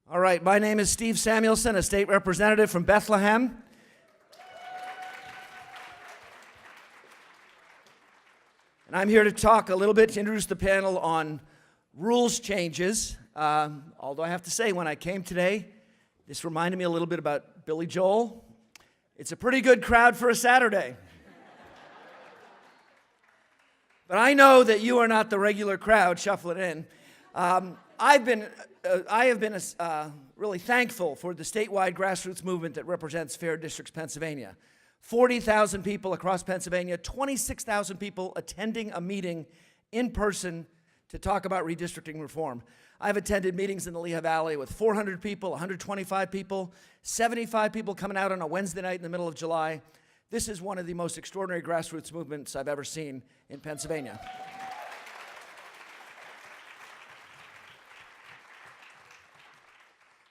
All right, my name is Steve Samuelson, a state representative from Bethlehem. And I'm here to talk a little bit, to introduce the panel on rules changes. Although I have to say, when I came today, this reminded me a little bit about Billy Joel. It's a pretty good crowd for a Saturday. But I know that you are not the regular crowd shuffling in. I have been really thankful for the statewide grassroots movement that represents Fair Districts, Pennsylvania. 40,000 people across Pennsylvania, 26,000 people attending a meeting in person to talk about redistricting reform. I've attended meetings in the Lehigh Valley with 400 people, 125 people, 75 people coming out on a Wednesday night in the middle of July. This is one of the most extraordinary grassroots movements I've ever seen in Pennsylvania.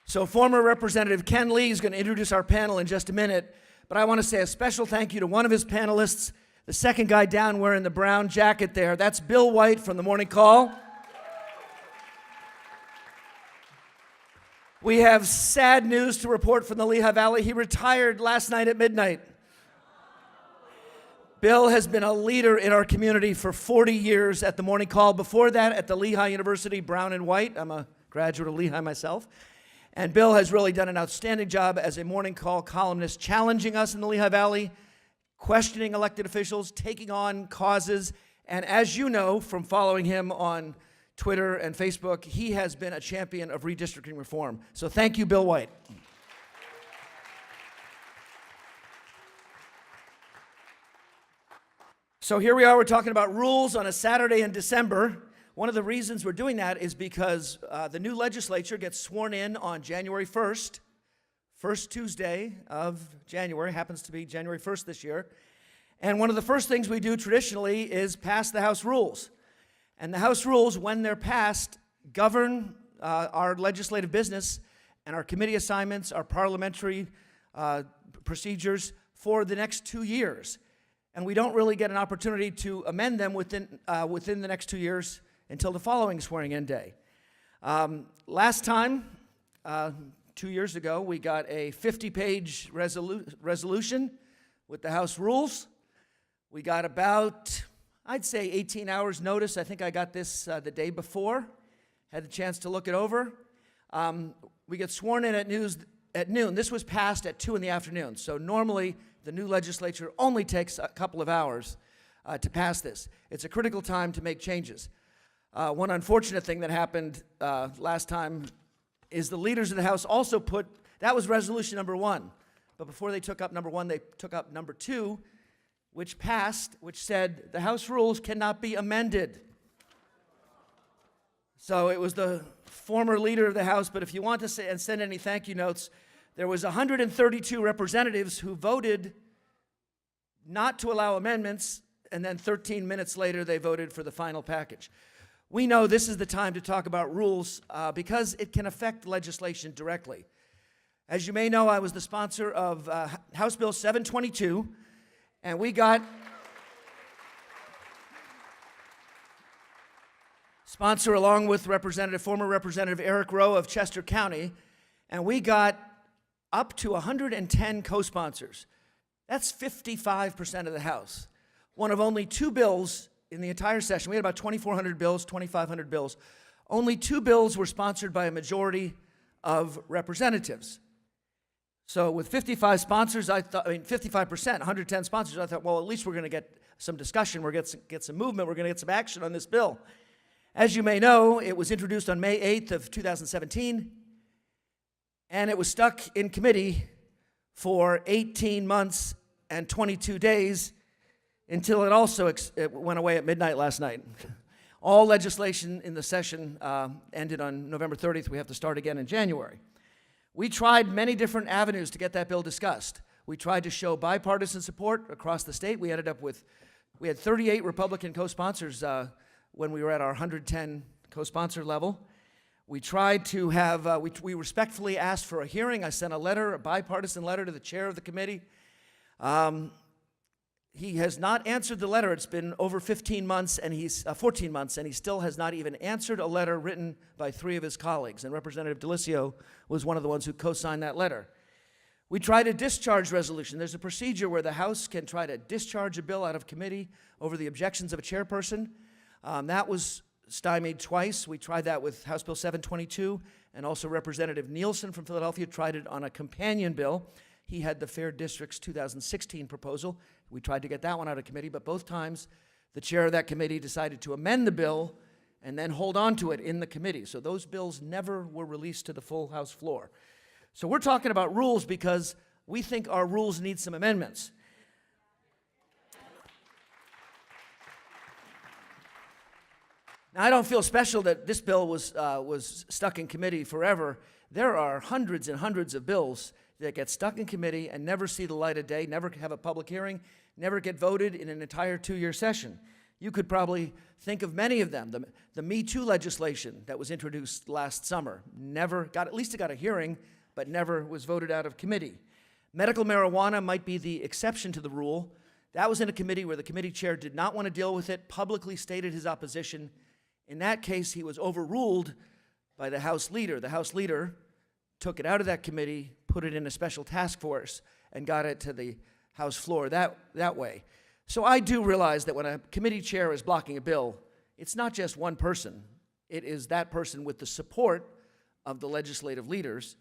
So former Representative Ken Lee is going to introduce our panel in just a minute, but I want to say a special thank you to one of his panelists, the second guy down wearing the brown jacket there. That's Bill White from the Morning Call. We have sad news to report from the Lehigh Valley. He retired last night at midnight. Bill has been a leader in our community for 40 years at the Morning Call. Before that, at the Lehigh University Brown and White. I'm a graduate of Lehigh myself. And Bill has really done an outstanding job as a Morning Call columnist, challenging us in the Lehigh Valley, questioning elected officials, taking on causes. And as you know from following him on Twitter and Facebook, he has been a champion of redistricting reform. So thank you, Bill White. So here we are, we're talking about rules on a Saturday in December. One of the reasons we're doing that is because the new legislature gets sworn in on January 1st. First Tuesday of January, happens to be January 1st this year. And one of the first things we do traditionally is pass the House rules. And the House rules, when they're passed, govern our legislative business and our committee assignments, our parliamentary procedures for the next 2 years. And we don't really get an opportunity to amend them within the next 2 years until the following swearing-in day. Last time, 2 years ago, we got a 50-page resolution with the House rules. We got about, I'd say, 18 hours notice. I think I got this the day before, had the chance to look it over. We get sworn in at noon. This was passed at 2 in the afternoon. So normally, the new legislature only takes a couple of hours to pass this. It's a critical time to make changes. One unfortunate thing that happened last time is the leaders of the House also put, that was resolution number 1. But before they took up number 1, they took up number 2, which passed, which said the House rules cannot be amended. So it was the former leader of the House, but if you want to say and send any thank you notes, there was 132 representatives who voted not to allow amendments, and then 13 minutes later they voted for the final package. We know this is the time to talk about rules because it can affect legislation directly. As you may know, I was the sponsor of House Bill 722, and we got sponsor along with former Representative Eric Rowe of Chester County, and we got up to 110 co-sponsors. That's 55% of the House. One of only 2 bills in the entire session. We had about 2,400 bills, 2,500 bills. Only 2 bills were sponsored by a majority of representatives. So with 55 sponsors, 55%, 110 sponsors, I thought, well, at least we're going to get some discussion, we're going to get some movement, we're going to get some action on this bill. As you may know, it was introduced on May 8th of 2017, and it was stuck in committee for 18 months and 22 days until it also it went away at midnight last night. All legislation in the session ended on November 30th. We have to start again in January. We tried many different avenues to get that bill discussed. We tried to show bipartisan support across the state. We ended up we had 38 Republican co-sponsors when we were at our 110 co-sponsor level. We tried to have, we respectfully asked for a hearing. I sent a bipartisan letter to the chair of the committee. he has not answered the letter. It's been over 15 months, and 14 months, and he still has not even answered a letter written by 3 of his colleagues. And Representative DeLissio was one of the ones who co-signed that letter. We tried a discharge resolution. There's a procedure where the House can try to discharge a bill out of committee over the objections of a chairperson. That was stymied twice. We tried that with House Bill 722, and also Representative Nielsen from Philadelphia tried it on a companion bill. He had the Fair Districts 2016 proposal. We tried to get that one out of committee, but both times the chair of that committee decided to amend the bill and then hold on to it in the committee. So those bills never were released to the full House floor. So we're talking about rules because we think our rules need some amendments. Now, I don't feel special that this bill was stuck in committee forever. There are hundreds and hundreds of bills that get stuck in committee and never see the light of day, never have a public hearing, never get voted in an entire 2-year session. You could probably think of many of them. The Me Too legislation that was introduced last summer never got, at least it got a hearing, but never was voted out of committee. Medical marijuana might be the exception to the rule. That was in a committee where the committee chair did not want to deal with it, publicly stated his opposition. In that case, he was overruled by the House leader. The House leader took it out of that committee, put it in a special task force, and got it to the House floor that way. So I do realize that when a committee chair is blocking a bill, it's not just one person. It is that person with the support of the legislative leaders.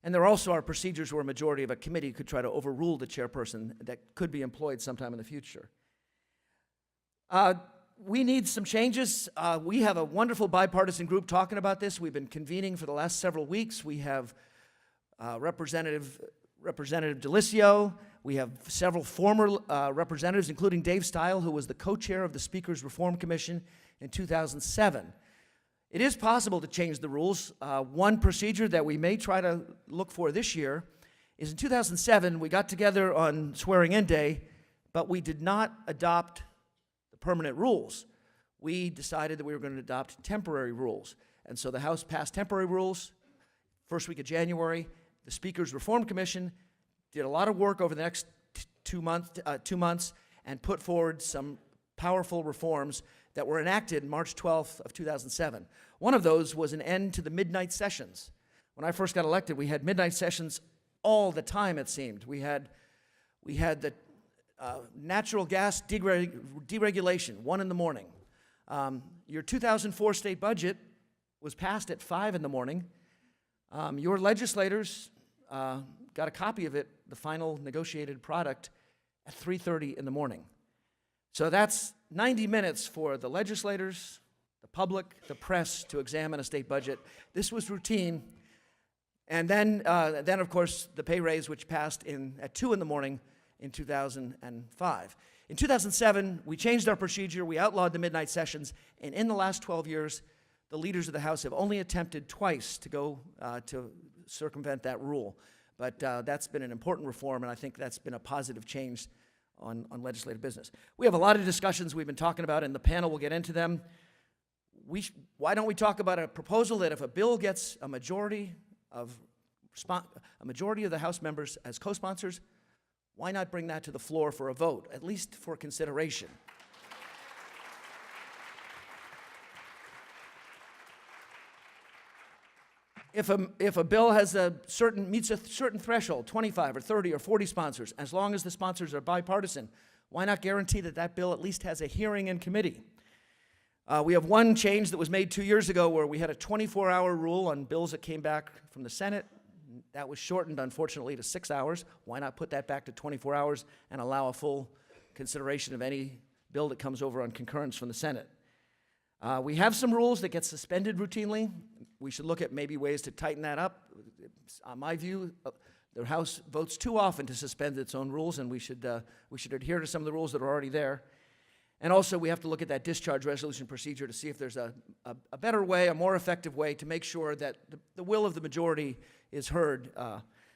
And there also are procedures where a majority of a committee could try to overrule the chairperson that could be employed sometime in the future. We need some changes. We have a wonderful bipartisan group talking about this. We've been convening for the last several weeks. We have Representative DeLissio. We have several former representatives, including Dave Steil, who was the co-chair of the Speaker's Reform Commission in 2007. It is possible to change the rules. One procedure that we may try to look for this year is in 2007, we got together on swearing-in day, but we did not adopt permanent rules. We decided that we were going to adopt temporary rules. And so the House passed temporary rules first week of January. The Speaker's Reform Commission did a lot of work over the next 2 months and put forward some powerful reforms that were enacted March 12th of 2007. One of those was an end to the midnight sessions. When I first got elected, we had midnight sessions all the time, it seemed. We had the natural gas deregulation, 1 in the morning. Your 2004 state budget was passed at 5 in the morning. Your legislators got a copy of it, the final negotiated product, at 3:30 in the morning. So that's 90 minutes for the legislators, the public, the press to examine a state budget. This was routine. And then of course, the pay raise, which passed at 2 in the morning in 2005. In 2007, we changed our procedure. We outlawed the midnight sessions. And in the last 12 years, the leaders of the House have only attempted twice to go to circumvent that rule. But that's been an important reform, and I think that's been a positive change on legislative business. We have a lot of discussions we've been talking about, and the panel will get into them. Why don't we talk about a proposal that if a bill gets a majority of the House members as co-sponsors, why not bring that to the floor for a vote, at least for consideration? If a bill has meets a certain threshold, 25 or 30 or 40 sponsors, as long as the sponsors are bipartisan, why not guarantee that that bill at least has a hearing in committee? We have one change that was made 2 years ago where we had a 24-hour rule on bills that came back from the Senate. That was shortened, unfortunately, to 6 hours. Why not put that back to 24 hours and allow a full consideration of any bill that comes over on concurrence from the Senate? We have some rules that get suspended routinely. We should look at maybe ways to tighten that up. On my view, the House votes too often to suspend its own rules, and we should adhere to some of the rules that are already there. And also, we have to look at that discharge resolution procedure to see if there's a better way, a more effective way to make sure that the will of the majority is heard.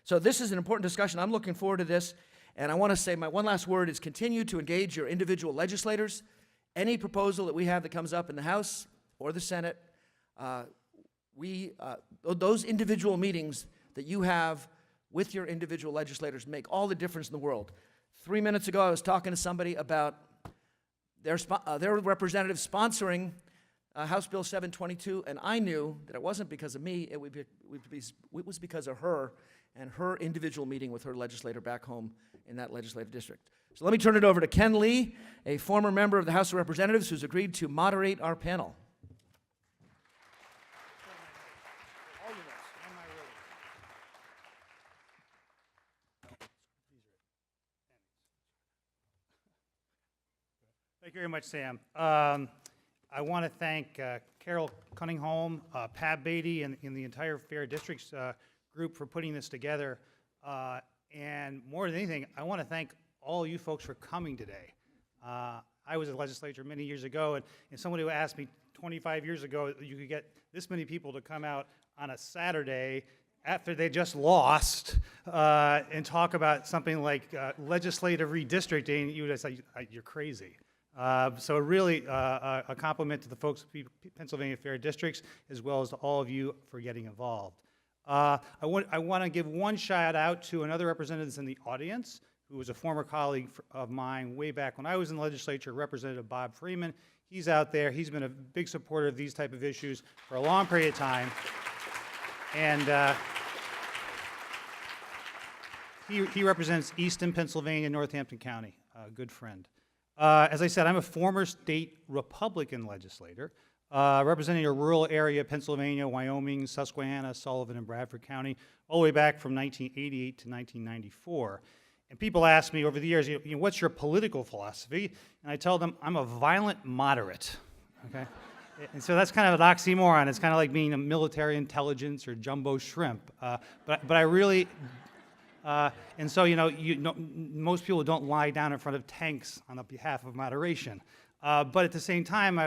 So this is an important discussion. I'm looking forward to this. And I want to say my one last word is continue to engage your individual legislators. Any proposal that we have that comes up in the House or the Senate, those individual meetings that you have with your individual legislators make all the difference in the world. 3 minutes ago, I was talking to somebody about their representative sponsoring House Bill 722, and I knew that it wasn't because of me, it was because of her and her individual meeting with her legislator back home in that legislative district. So let me turn it over to Ken Lee, a former member of the House of Representatives who's agreed to moderate our panel. Thank you very much, Sam. I want to thank Carol Cunningham, Pat Beatty, and the entire Fair Districts group for putting this together. And more than anything, I want to thank all you folks for coming today. I was in the legislature many years ago, and someone who asked me 25 years ago you could get this many people to come out on a Saturday after they just lost and talk about something like legislative redistricting, you would say, you're crazy. So really a compliment to the folks of Pennsylvania Fair Districts, as well as to all of you for getting involved. I want to give one shout out to another representative that's in the audience, who was a former colleague of mine way back when I was in the legislature, Representative Bob Freeman. He's out there. He's been a big supporter of these type of issues for a long period of time. And he represents Easton, Pennsylvania, Northampton County, a good friend. As I said, I'm a former state Republican legislator, representing a rural area of Pennsylvania, Wyoming, Susquehanna, Sullivan, and Bradford County, all the way back from 1988 to 1994. And people ask me over the years, what's your political philosophy? And I tell them, I'm a violent moderate, okay? And so that's kind of an oxymoron. It's kind of like being a military intelligence or jumbo shrimp. But I really... and so, most people don't lie down in front of tanks on the behalf of moderation. But at the same time,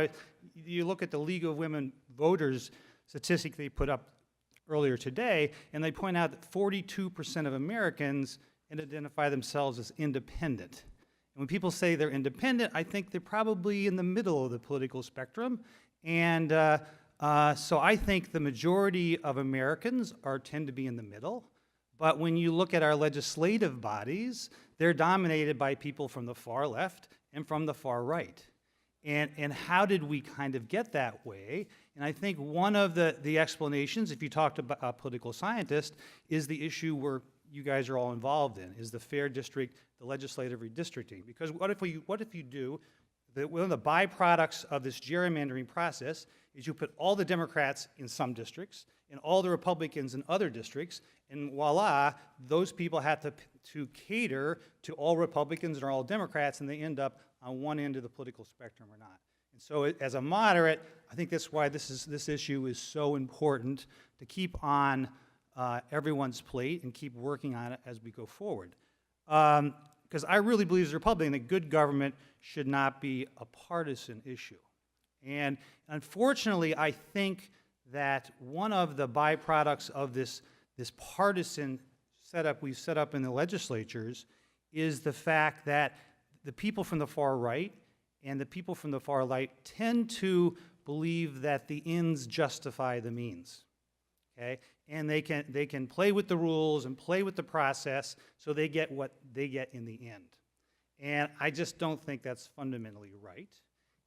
you look at the League of Women Voters statistic they put up earlier today, and they point out that 42% of Americans identify themselves as independent. And when people say they're independent, I think they're probably in the middle of the political spectrum. And so I think the majority of Americans tend to be in the middle. But when you look at our legislative bodies, they're dominated by people from the far left and from the far right. And how did we kind of get that way? And I think one of the explanations, if you talk to a political scientist, is the issue where you guys are all involved in, is the fair district, the legislative redistricting. Because what if you do, one of the byproducts of this gerrymandering process is you put all the Democrats in some districts and all the Republicans in other districts, and voila, those people have to cater to all Republicans and all Democrats, and they end up on one end of the political spectrum or not. And so as a moderate, I think that's why this issue is so important to keep on everyone's plate and keep working on it as we go forward. Because I really believe as a Republican that good government should not be a partisan issue. And unfortunately, I think that one of the byproducts of this partisan setup we've set up in the legislatures is the fact that the people from the far right and the people from the far right tend to believe that the ends justify the means, okay? And they can play with the rules and play with the process so they get what they get in the end. And I just don't think that's fundamentally right.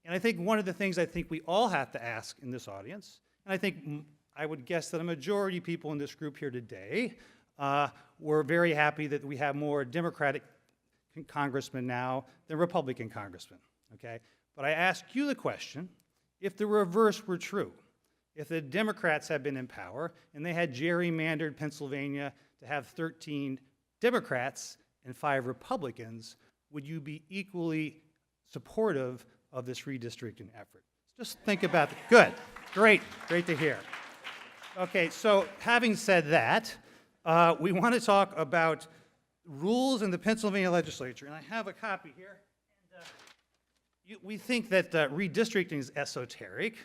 And I think one of the things I think we all have to ask in this audience, and I think I would guess that a majority of people in this group here today were very happy that we have more Democratic congressmen now than Republican congressmen, okay? But I ask you the question, if the reverse were true, if the Democrats had been in power and they had gerrymandered Pennsylvania to have 13 Democrats and 5 Republicans, would you be equally supportive of this redistricting effort? Just think about it. Good. Great to hear. Okay, so having said that, we want to talk about rules in the Pennsylvania legislature, and I have a copy here. And, we think that redistricting is esoteric.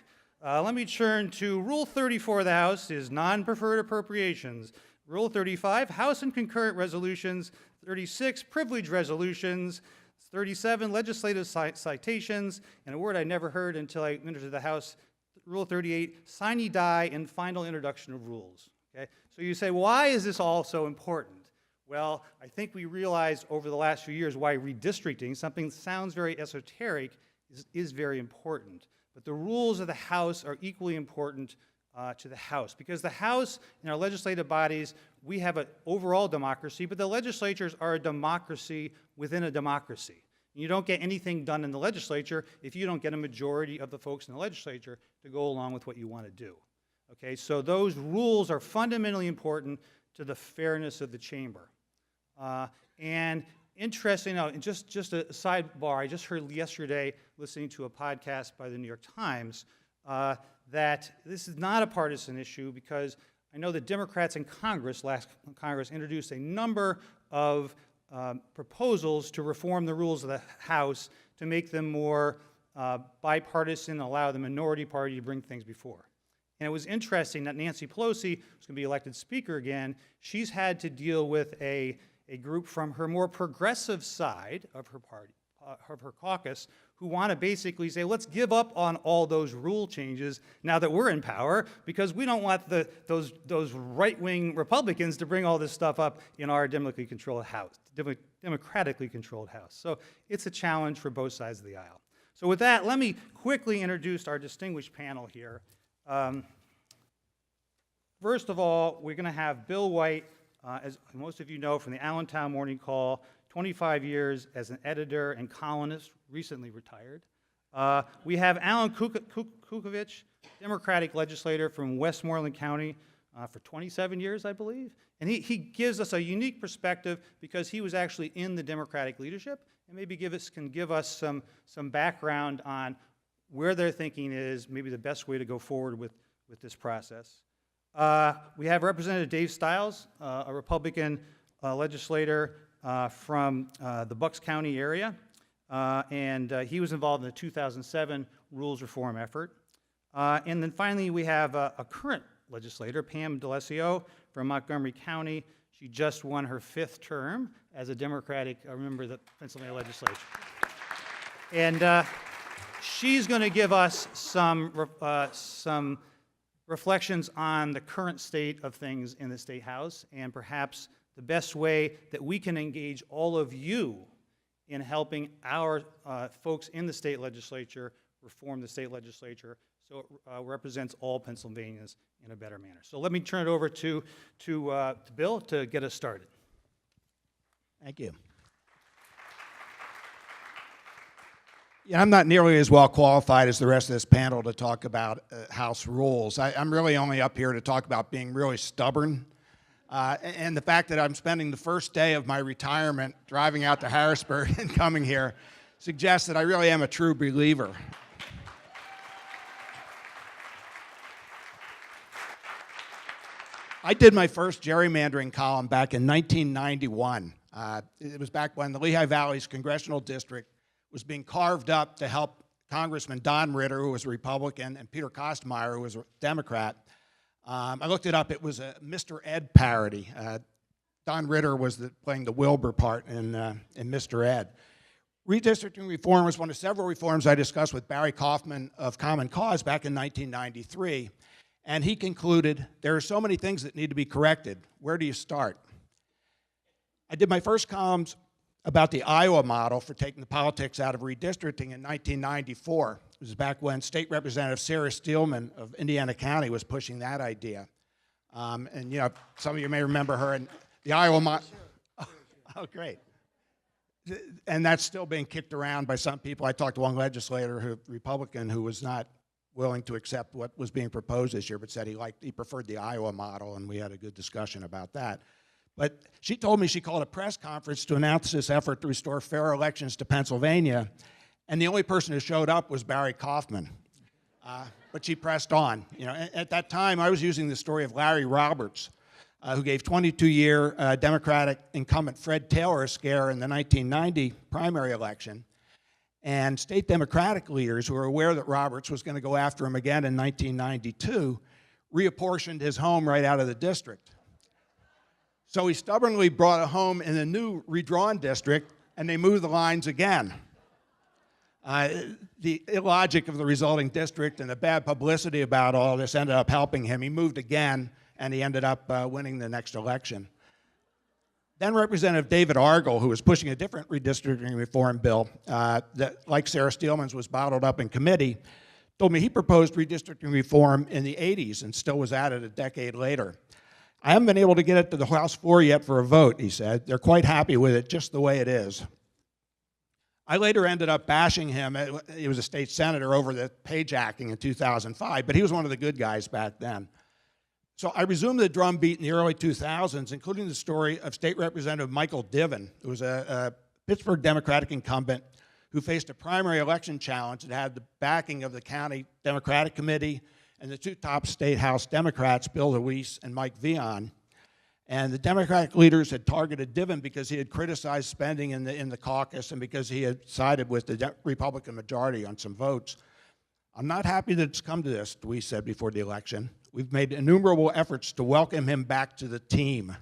Let me turn to Rule 34 of the House is non-preferred appropriations. Rule 35, House and concurrent resolutions. 36, privilege resolutions. 37, legislative citations. And a word I never heard until I entered the House, Rule 38, sine die and final introduction of rules. Okay? So you say, why is this all so important? Well, I think we realized over the last few years why redistricting, something that sounds very esoteric, is very important. But the rules of the House are equally important to the House, because the House and our legislative bodies, we have an overall democracy, but the legislatures are a democracy within a democracy. You don't get anything done in the legislature if you don't get a majority of the folks in the legislature to go along with what you want to do. Okay, so those rules are fundamentally important to the fairness of the chamber. And interesting, just a sidebar, I just heard yesterday, listening to a podcast by the New York Times, that this is not a partisan issue, because I know the Democrats in Congress, last Congress, introduced a number of proposals to reform the rules of the House to make them more bipartisan, allow the minority party to bring things before. And it was interesting that Nancy Pelosi, who's going to be elected Speaker again, she's had to deal with a group from her more progressive side of her party, of her caucus, who want to basically say, let's give up on all those rule changes now that we're in power, because we don't want those right-wing Republicans to bring all this stuff up in our democratically controlled House. So it's a challenge for both sides of the aisle. So with that, let me quickly introduce our distinguished panel here. First of all, we're going to have Bill White, as most of you know from the Allentown Morning Call, 25 years as an editor and columnist, recently retired. We have Allen Kukovich, Democratic legislator from Westmoreland County for 27 years, I believe. And he gives us a unique perspective because he was actually in the Democratic leadership, and maybe can give us some background on where their thinking is, maybe the best way to go forward with this process. We have Representative Dave Steil, a Republican legislator from the Bucks County area, and he was involved in the 2007 rules reform effort. And then finally, we have a current legislator, Pam DeLissio from Montgomery County. She just won her 5th term as a Democratic member of the Pennsylvania legislature. And she's going to give us some reflections on the current state of things in the State House, and perhaps the best way that we can engage all of you in helping our folks in the state legislature reform the state legislature so it represents all Pennsylvanians in a better manner. So let me turn it over to Bill to get us started. Thank you. Yeah, I'm not nearly as well qualified as the rest of this panel to talk about House rules. I'm really only up here to talk about being really stubborn. And the fact that I'm spending the first day of my retirement driving out to Harrisburg and coming here suggests that I really am a true believer. I did my first gerrymandering column back in 1991. It was back when the Lehigh Valley's congressional district was being carved up to help Congressman Don Ritter, who was a Republican, and Peter Kostmeyer, who was a Democrat. I looked it up. It was a Mr. Ed parody. Don Ritter was playing the Wilbur part in Mr. Ed. Redistricting reform was one of several reforms I discussed with Barry Kaufman of Common Cause back in 1993. And he concluded, there are so many things that need to be corrected. Where do you start? I did my first columns about the Iowa model for taking the politics out of redistricting in 1994. It was back when State Representative Sarah Steelman of Indiana County was pushing that idea. And you know, some of you may remember her in the Iowa model. Oh, great. And that's still being kicked around by some people. I talked to one legislator, Republican, who was not willing to accept what was being proposed this year, but said he preferred the Iowa model, and we had a good discussion about that. But she told me she called a press conference to announce this effort to restore fair elections to Pennsylvania, and the only person who showed up was Barry Kaufman. But she pressed on. You know, at that time, I was using the story of Larry Roberts, who gave 22-year Democratic incumbent Fred Taylor a scare in the 1990 primary election. And state Democratic leaders who were aware that Roberts was going to go after him again in 1992 reapportioned his home right out of the district. So he stubbornly brought a home in a new redrawn district, and they moved the lines again. The illogic of the resulting district and the bad publicity about all this ended up helping him. He moved again, and he ended up winning the next election. Then Representative David Argel, who was pushing a different redistricting reform bill that, like Sarah Steelman's, was bottled up in committee, told me he proposed redistricting reform in the 80s and still was at it a decade later. I haven't been able to get it to the House floor yet for a vote, he said. They're quite happy with it just the way it is. I later ended up bashing him. He was a state senator over the pagejacking in 2005, but he was one of the good guys back then. So I resumed the drumbeat in the early 2000s, including the story of State Representative Michael Diven, who was a Pittsburgh Democratic incumbent who faced a primary election challenge that had the backing of the county Democratic Committee and the two top state House Democrats, Bill Luis and Mike Vion. And the Democratic leaders had targeted Diven because he had criticized spending in the caucus and because he had sided with the Republican majority on some votes. I'm not happy that it's come to this, Luis said before the election. We've made innumerable efforts to welcome him back to the team.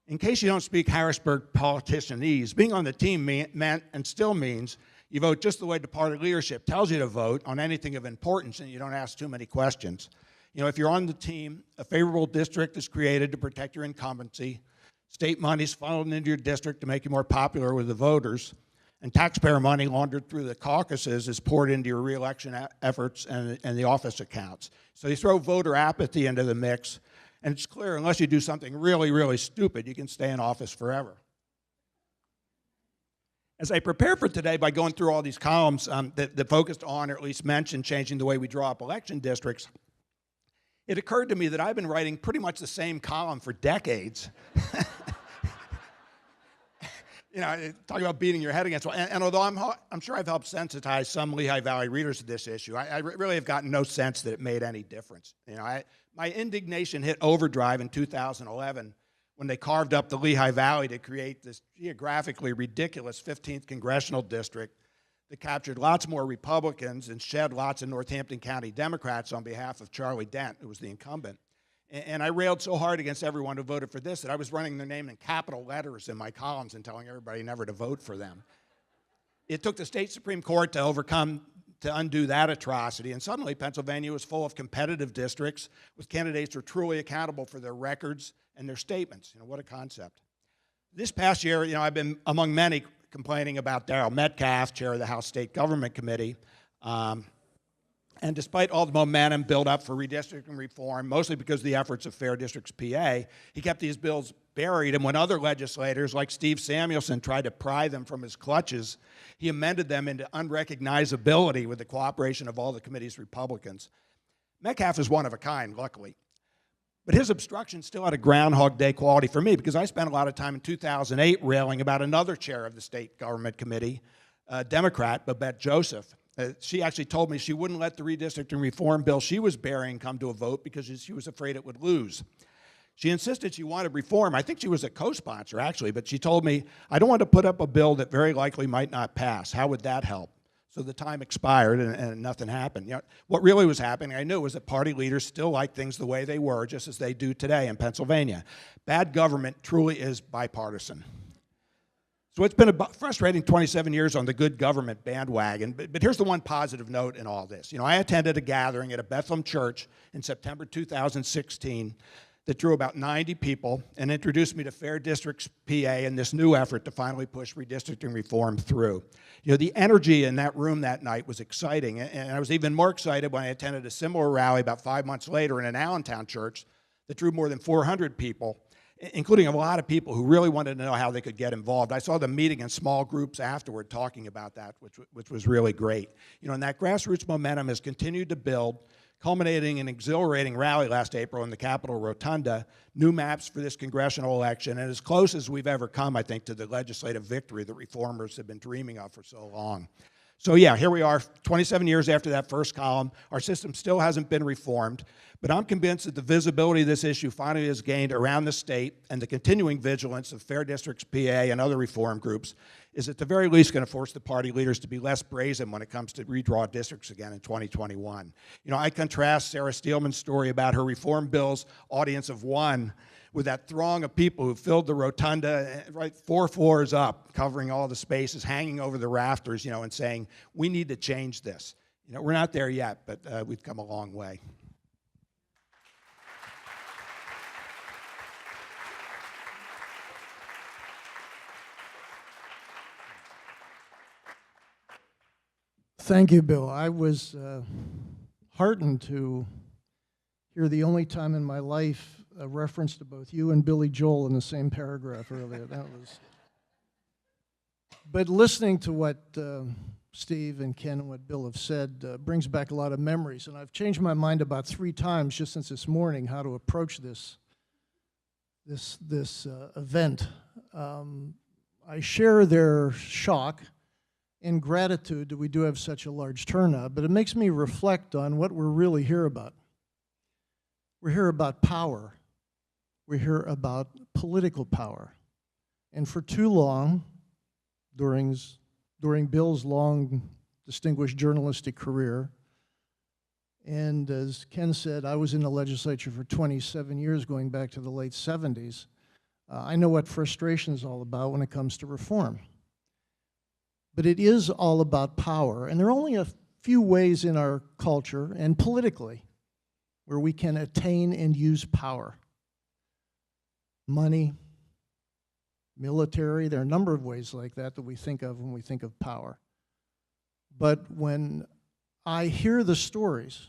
In case you don't speak Harrisburg politicianese, being on the team meant and still means you vote just the way the party leadership tells you to vote on anything of importance and you don't ask too many questions. You know, if you're on the team, a favorable district is created to protect your incumbency, state money is funneled into your district to make you more popular with the voters, and taxpayer money laundered through the caucuses is poured into your reelection efforts and the office accounts. So you throw voter apathy into the mix, and it's clear unless you do something really, really stupid, you can stay in office forever. As I prepare for today by going through all these columns that focused on, or at least mentioned, changing the way we draw up election districts, it occurred to me that I've been writing pretty much the same column for decades. You know, talking about beating your head against one. And although I'm sure I've helped sensitize some Lehigh Valley readers to this issue, I really have gotten no sense that it made any difference. You know, my indignation hit overdrive in 2011 when they carved up the Lehigh Valley to create this geographically ridiculous 15th congressional district that captured lots more Republicans and shed lots of Northampton County Democrats on behalf of Charlie Dent, who was the incumbent. And I railed so hard against everyone who voted for this that I was running their name in capital letters in my columns and telling everybody never to vote for them. It took the state Supreme Court to undo that atrocity, and suddenly Pennsylvania was full of competitive districts with candidates who were truly accountable for their records and their statements. You know, what a concept. This past year, you know, I've been among many complaining about Darrell Metcalf, chair of the House State Government Committee. And despite all the momentum built up for redistricting reform, mostly because of the efforts of Fair Districts PA, he kept these bills buried, and when other legislators like Steve Samuelson tried to pry them from his clutches, he amended them into unrecognizability with the cooperation of all the committee's Republicans. Metcalf is one of a kind, luckily. But his obstruction still had a Groundhog Day quality for me because I spent a lot of time in 2008 railing about another chair of the State Government Committee, Democrat, Babette Joseph. She actually told me she wouldn't let the redistricting reform bill she was bearing come to a vote because she was afraid it would lose. She insisted she wanted reform. I think she was a co-sponsor, actually, but she told me, I don't want to put up a bill that very likely might not pass. How would that help? So the time expired and nothing happened. You know, what really was happening, I knew, was that party leaders still liked things the way they were, just as they do today in Pennsylvania. Bad government truly is bipartisan. So it's been a frustrating 27 years on the good government bandwagon, but here's the one positive note in all this. You know, I attended a gathering at a Bethlehem church in September 2016 that drew about 90 people and introduced me to Fair Districts PA and this new effort to finally push redistricting reform through. You know, the energy in that room that night was exciting, and I was even more excited when I attended a similar rally about 5 months later in an Allentown church that drew more than 400 people, including a lot of people who really wanted to know how they could get involved. I saw them meeting in small groups afterward talking about that, which was really great. You know, and that grassroots momentum has continued to build, culminating in an exhilarating rally last April in the Capitol Rotunda, new maps for this congressional election, and as close as we've ever come, I think, to the legislative victory that reformers have been dreaming of for so long. So yeah, here we are, 27 years after that first column. Our system still hasn't been reformed, but I'm convinced that the visibility this issue finally has gained around the state and the continuing vigilance of Fair Districts PA and other reform groups is at the very least going to force the party leaders to be less brazen when it comes to redraw districts again in 2021. You know, I contrast Sarah Steelman's story about her reform bill's audience of one with that throng of people who filled the rotunda, right, 4 floors up, covering all the spaces, hanging over the rafters, you know, and saying, we need to change this. You know, we're not there yet, but we've come a long way. Thank you, Bill. I was heartened to hear the only time in my life a reference to both you and Billy Joel in the same paragraph earlier. That was. But listening to what Steve and Ken and what Bill have said brings back a lot of memories, and I've changed my mind about 3 times just since this morning how to approach this event. I share their shock and gratitude that we do have such a large turnout, but it makes me reflect on what we're really here about. We're here about power. We're here about political power. And for too long, during Bill's long, distinguished journalistic career, and as Ken said, I was in the legislature for 27 years, going back to the late 70s. I know what frustration is all about when it comes to reform. But it is all about power, and there are only a few ways in our culture and politically where we can attain and use power. Money, military, there are a number of ways like that that we think of when we think of power. But when I hear the stories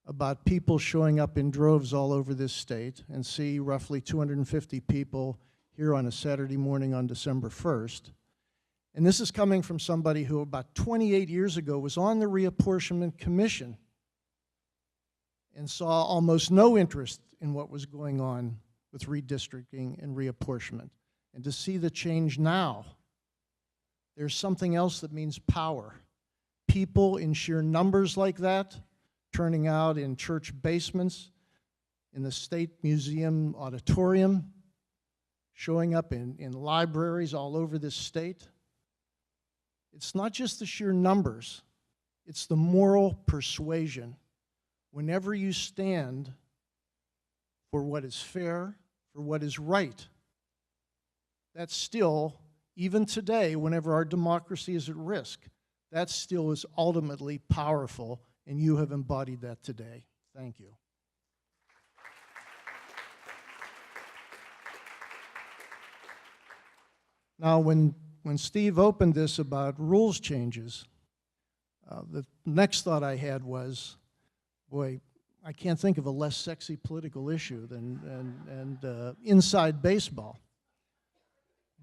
about people showing up in droves all over this state and see roughly 250 people here on a Saturday morning on December 1st, and this is coming from somebody who about 28 years ago was on the Reapportionment Commission and saw almost no interest in what was going on with redistricting and reapportionment. And to see the change now, there's something else that means power. People in sheer numbers like that, turning out in church basements, in the State Museum auditorium, showing up in libraries all over this state. It's not just the sheer numbers, it's the moral persuasion. Whenever you stand for what is fair, for what is right, that's still, even today, whenever our democracy is at risk, that still is ultimately powerful, and you have embodied that today. Thank you. Now, when Steve opened this about rules changes, the next thought I had was, boy, I can't think of a less sexy political issue than inside baseball.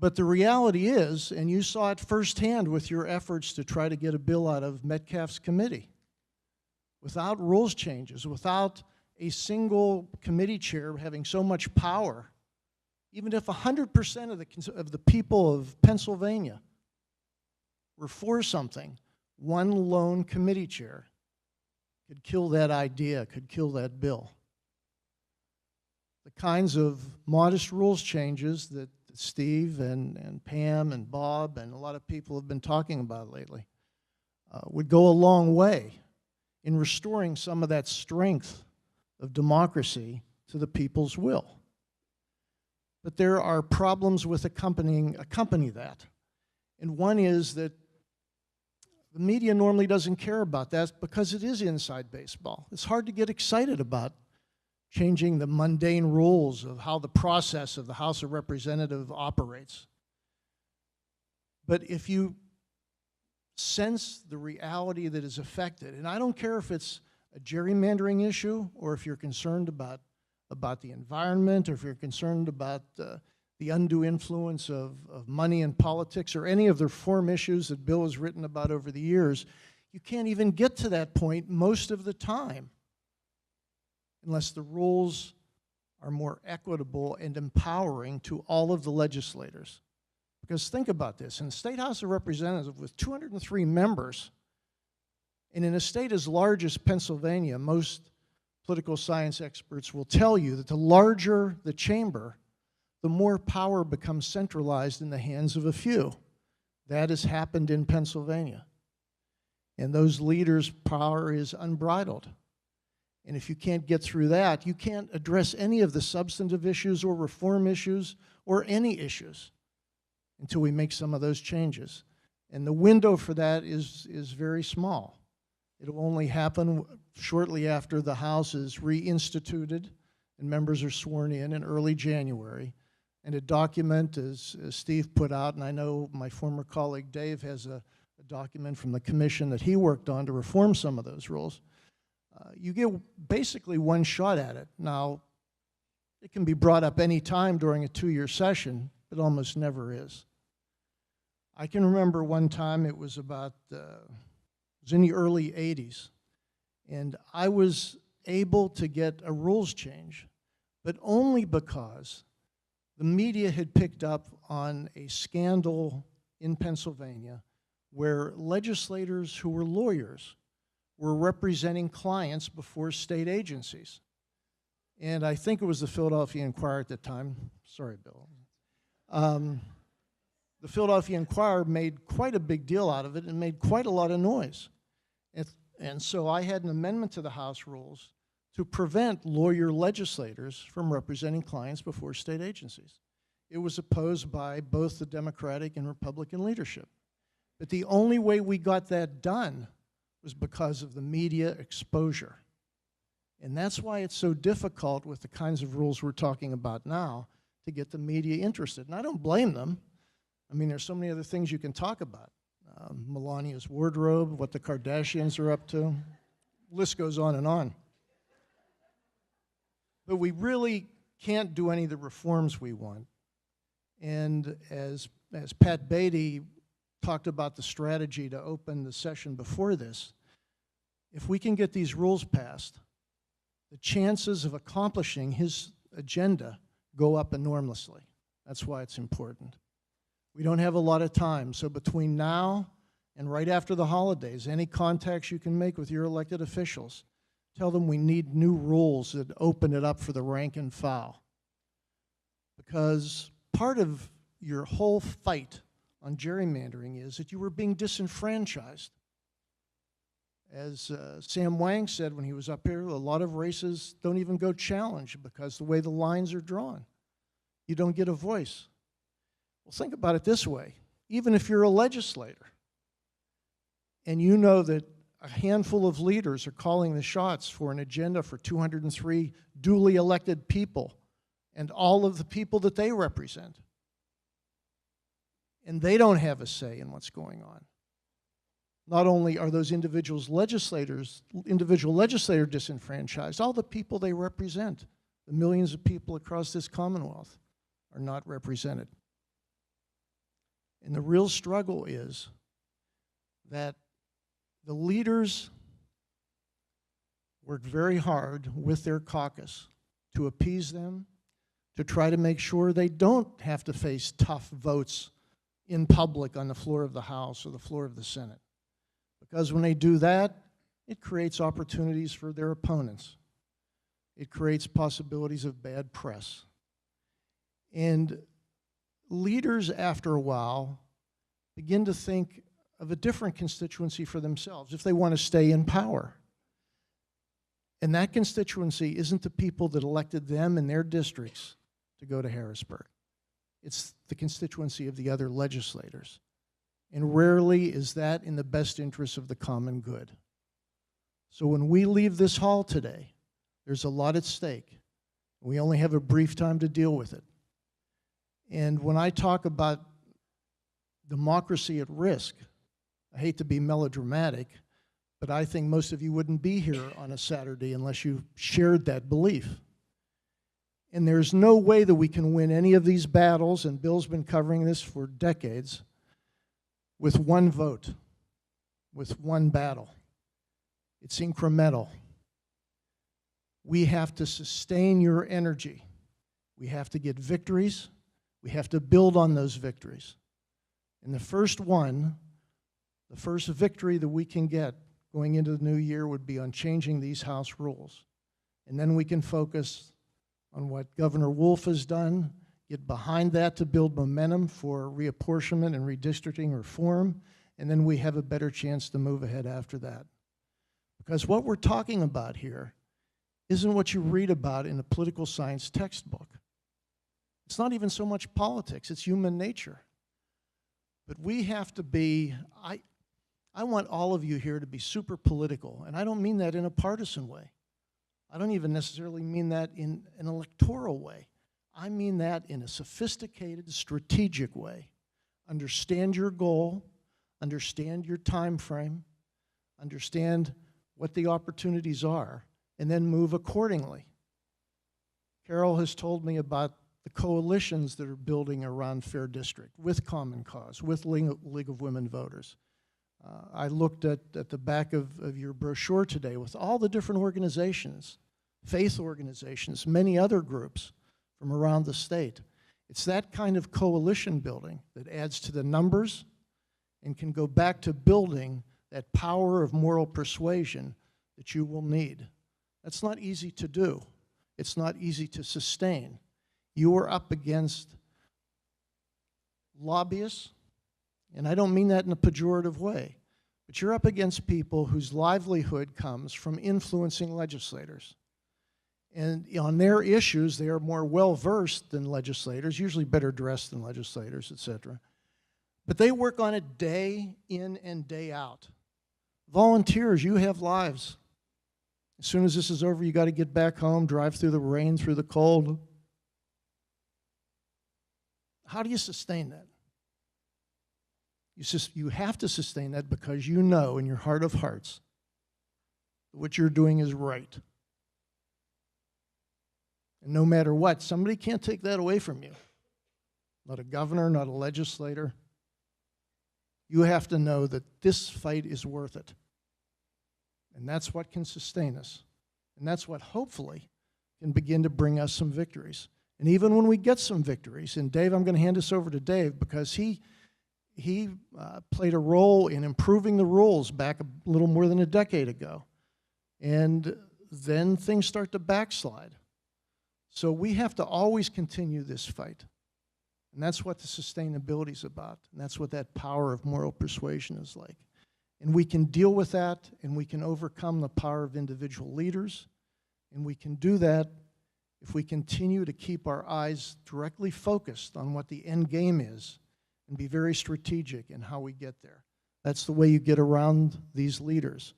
But the reality is, and you saw it firsthand with your efforts to try to get a bill out of Metcalfe's committee, without rules changes, without a single committee chair having so much power, even if 100% of the people of Pennsylvania were for something, one lone committee chair could kill that idea, could kill that bill. The kinds of modest rules changes that Steve and Pam and Bob and a lot of people have been talking about lately would go a long way in restoring some of that strength of democracy to the people's will. But there are problems with accompany that. And one is that the media normally doesn't care about that because it is inside baseball. It's hard to get excited about changing the mundane rules of how the process of the House of Representatives operates. But if you sense the reality that is affected, and I don't care if it's a gerrymandering issue or if you're concerned about the environment, or if you're concerned about the undue influence of money in politics, or any of the reform issues that Bill has written about over the years, you can't even get to that point most of the time unless the rules are more equitable and empowering to all of the legislators. Because think about this, in the State House of Representatives with 203 members, and in a state as large as Pennsylvania, most political science experts will tell you that the larger the chamber, the more power becomes centralized in the hands of a few. That has happened in Pennsylvania. And those leaders' power is unbridled. And if you can't get through that, you can't address any of the substantive issues or reform issues or any issues until we make some of those changes. And the window for that is very small. It'll only happen shortly after the House is reinstituted and members are sworn in early January. And a document, as Steve put out, and I know my former colleague Dave has a a document from the commission that he worked on to reform some of those rules. You get basically one shot at it. Now, it can be brought up any time during a 2-year session, but almost never is. I can remember one time it was about, it was in the early 80s, and I was able to get a rules change, but only because the media had picked up on a scandal in Pennsylvania where legislators who were lawyers were representing clients before state agencies. And I think it was the Philadelphia Inquirer at the time. Sorry, Bill. The Philadelphia Inquirer made quite a big deal out of it and made quite a lot of noise. And so I had an amendment to the House rules to prevent lawyer legislators from representing clients before state agencies. It was opposed by both the Democratic and Republican leadership. But the only way we got that done was because of the media exposure. And that's why it's so difficult with the kinds of rules we're talking about now to get the media interested. And I don't blame them. I mean, there's so many other things you can talk about. Melania's wardrobe, what the Kardashians are up to. The list goes on and on. But we really can't do any of the reforms we want. And as Pat Beatty talked about the strategy to open the session before this, if we can get these rules passed, the chances of accomplishing his agenda go up enormously. That's why it's important. We don't have a lot of time, so between now and right after the holidays, any contacts you can make with your elected officials, tell them we need new rules that open it up for the rank and file. Because part of your whole fight on gerrymandering is that you were being disenfranchised. As Sam Wang said when he was up here, a lot of races don't even go challenge because the way the lines are drawn. You don't get a voice. Well, think about it this way. Even if you're a legislator and you know that a handful of leaders are calling the shots for an agenda for 203 duly elected people and all of the people that they represent, and they don't have a say in what's going on. Not only are those individual legislators disenfranchised, all the people they represent, the millions of people across this Commonwealth, are not represented. And the real struggle is that the leaders worked very hard with their caucus to appease them, to try to make sure they don't have to face tough votes in public on the floor of the House or the floor of the Senate. Because when they do that, it creates opportunities for their opponents. It creates possibilities of bad press. And leaders, after a while, begin to think of a different constituency for themselves if they want to stay in power. And that constituency isn't the people that elected them in their districts to go to Harrisburg. It's the constituency of the other legislators. And rarely is that in the best interest of the common good. So when we leave this hall today, there's a lot at stake. We only have a brief time to deal with it. And when I talk about democracy at risk, I hate to be melodramatic, but I think most of you wouldn't be here on a Saturday unless you shared that belief. And there's no way that we can win any of these battles, and Bill's been covering this for decades, with one vote, with one battle. It's incremental. We have to sustain your energy. We have to get victories. We have to build on those victories. And the first one, the first victory that we can get going into the new year would be on changing these House rules. And then we can focus on what Governor Wolf has done, get behind that to build momentum for reapportionment and redistricting reform, and then we have a better chance to move ahead after that. Because what we're talking about here isn't what you read about in a political science textbook. It's not even so much politics, it's human nature. But we have to be, I want all of you here to be super political, and I don't mean that in a partisan way. I don't even necessarily mean that in an electoral way. I mean that in a sophisticated, strategic way. Understand your goal, understand your time frame, understand what the opportunities are, and then move accordingly. Carol has told me about the coalitions that are building around Fair District with Common Cause, with League of Women Voters. I looked at the back of your brochure today with all the different organizations, faith organizations, many other groups from around the state. It's that kind of coalition building that adds to the numbers and can go back to building that power of moral persuasion that you will need. That's not easy to do. It's not easy to sustain. You are up against lobbyists, and I don't mean that in a pejorative way, but you're up against people whose livelihood comes from influencing legislators. And on their issues, they are more well-versed than legislators, usually better dressed than legislators, etc. But they work on it day in and day out. Volunteers, you have lives. As soon as this is over, you got to get back home, drive through the rain, through the cold. How do you sustain that? You have to sustain that because you know in your heart of hearts that what you're doing is right. And no matter what, somebody can't take that away from you. Not a governor, not a legislator. You have to know that this fight is worth it. And that's what can sustain us. And that's what hopefully can begin to bring us some victories. And even when we get some victories, and Dave, I'm going to hand this over to Dave because he played a role in improving the rules back a little more than a decade ago. And then things start to backslide. So we have to always continue this fight. And that's what the sustainability is about. And that's what that power of moral persuasion is like. And we can deal with that, and we can overcome the power of individual leaders. And we can do that if we continue to keep our eyes directly focused on what the end game is and be very strategic in how we get there. That's the way you get around these leaders.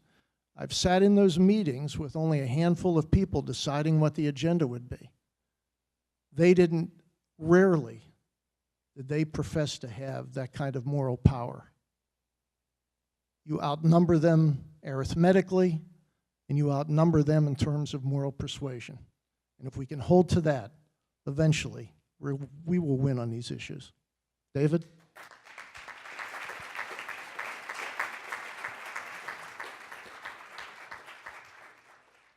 I've sat in those meetings with only a handful of people deciding what the agenda would be. Rarely did they profess to have that kind of moral power. You outnumber them arithmetically, and you outnumber them in terms of moral persuasion. And if we can hold to that, eventually, we will win on these issues. David?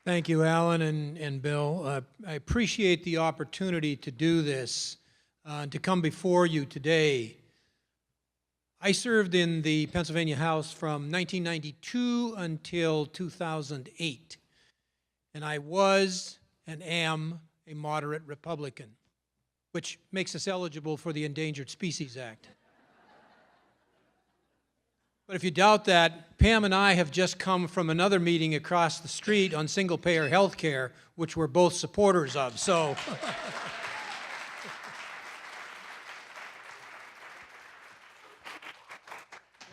Thank you, Alan and Bill. I appreciate the opportunity to do this, to come before you today. I served in the Pennsylvania House from 1992 until 2008, and I was and am a moderate Republican, which makes us eligible for the Endangered Species Act. But if you doubt that, Pam and I have just come from another meeting across the street on single-payer health care, which we're both supporters of, so.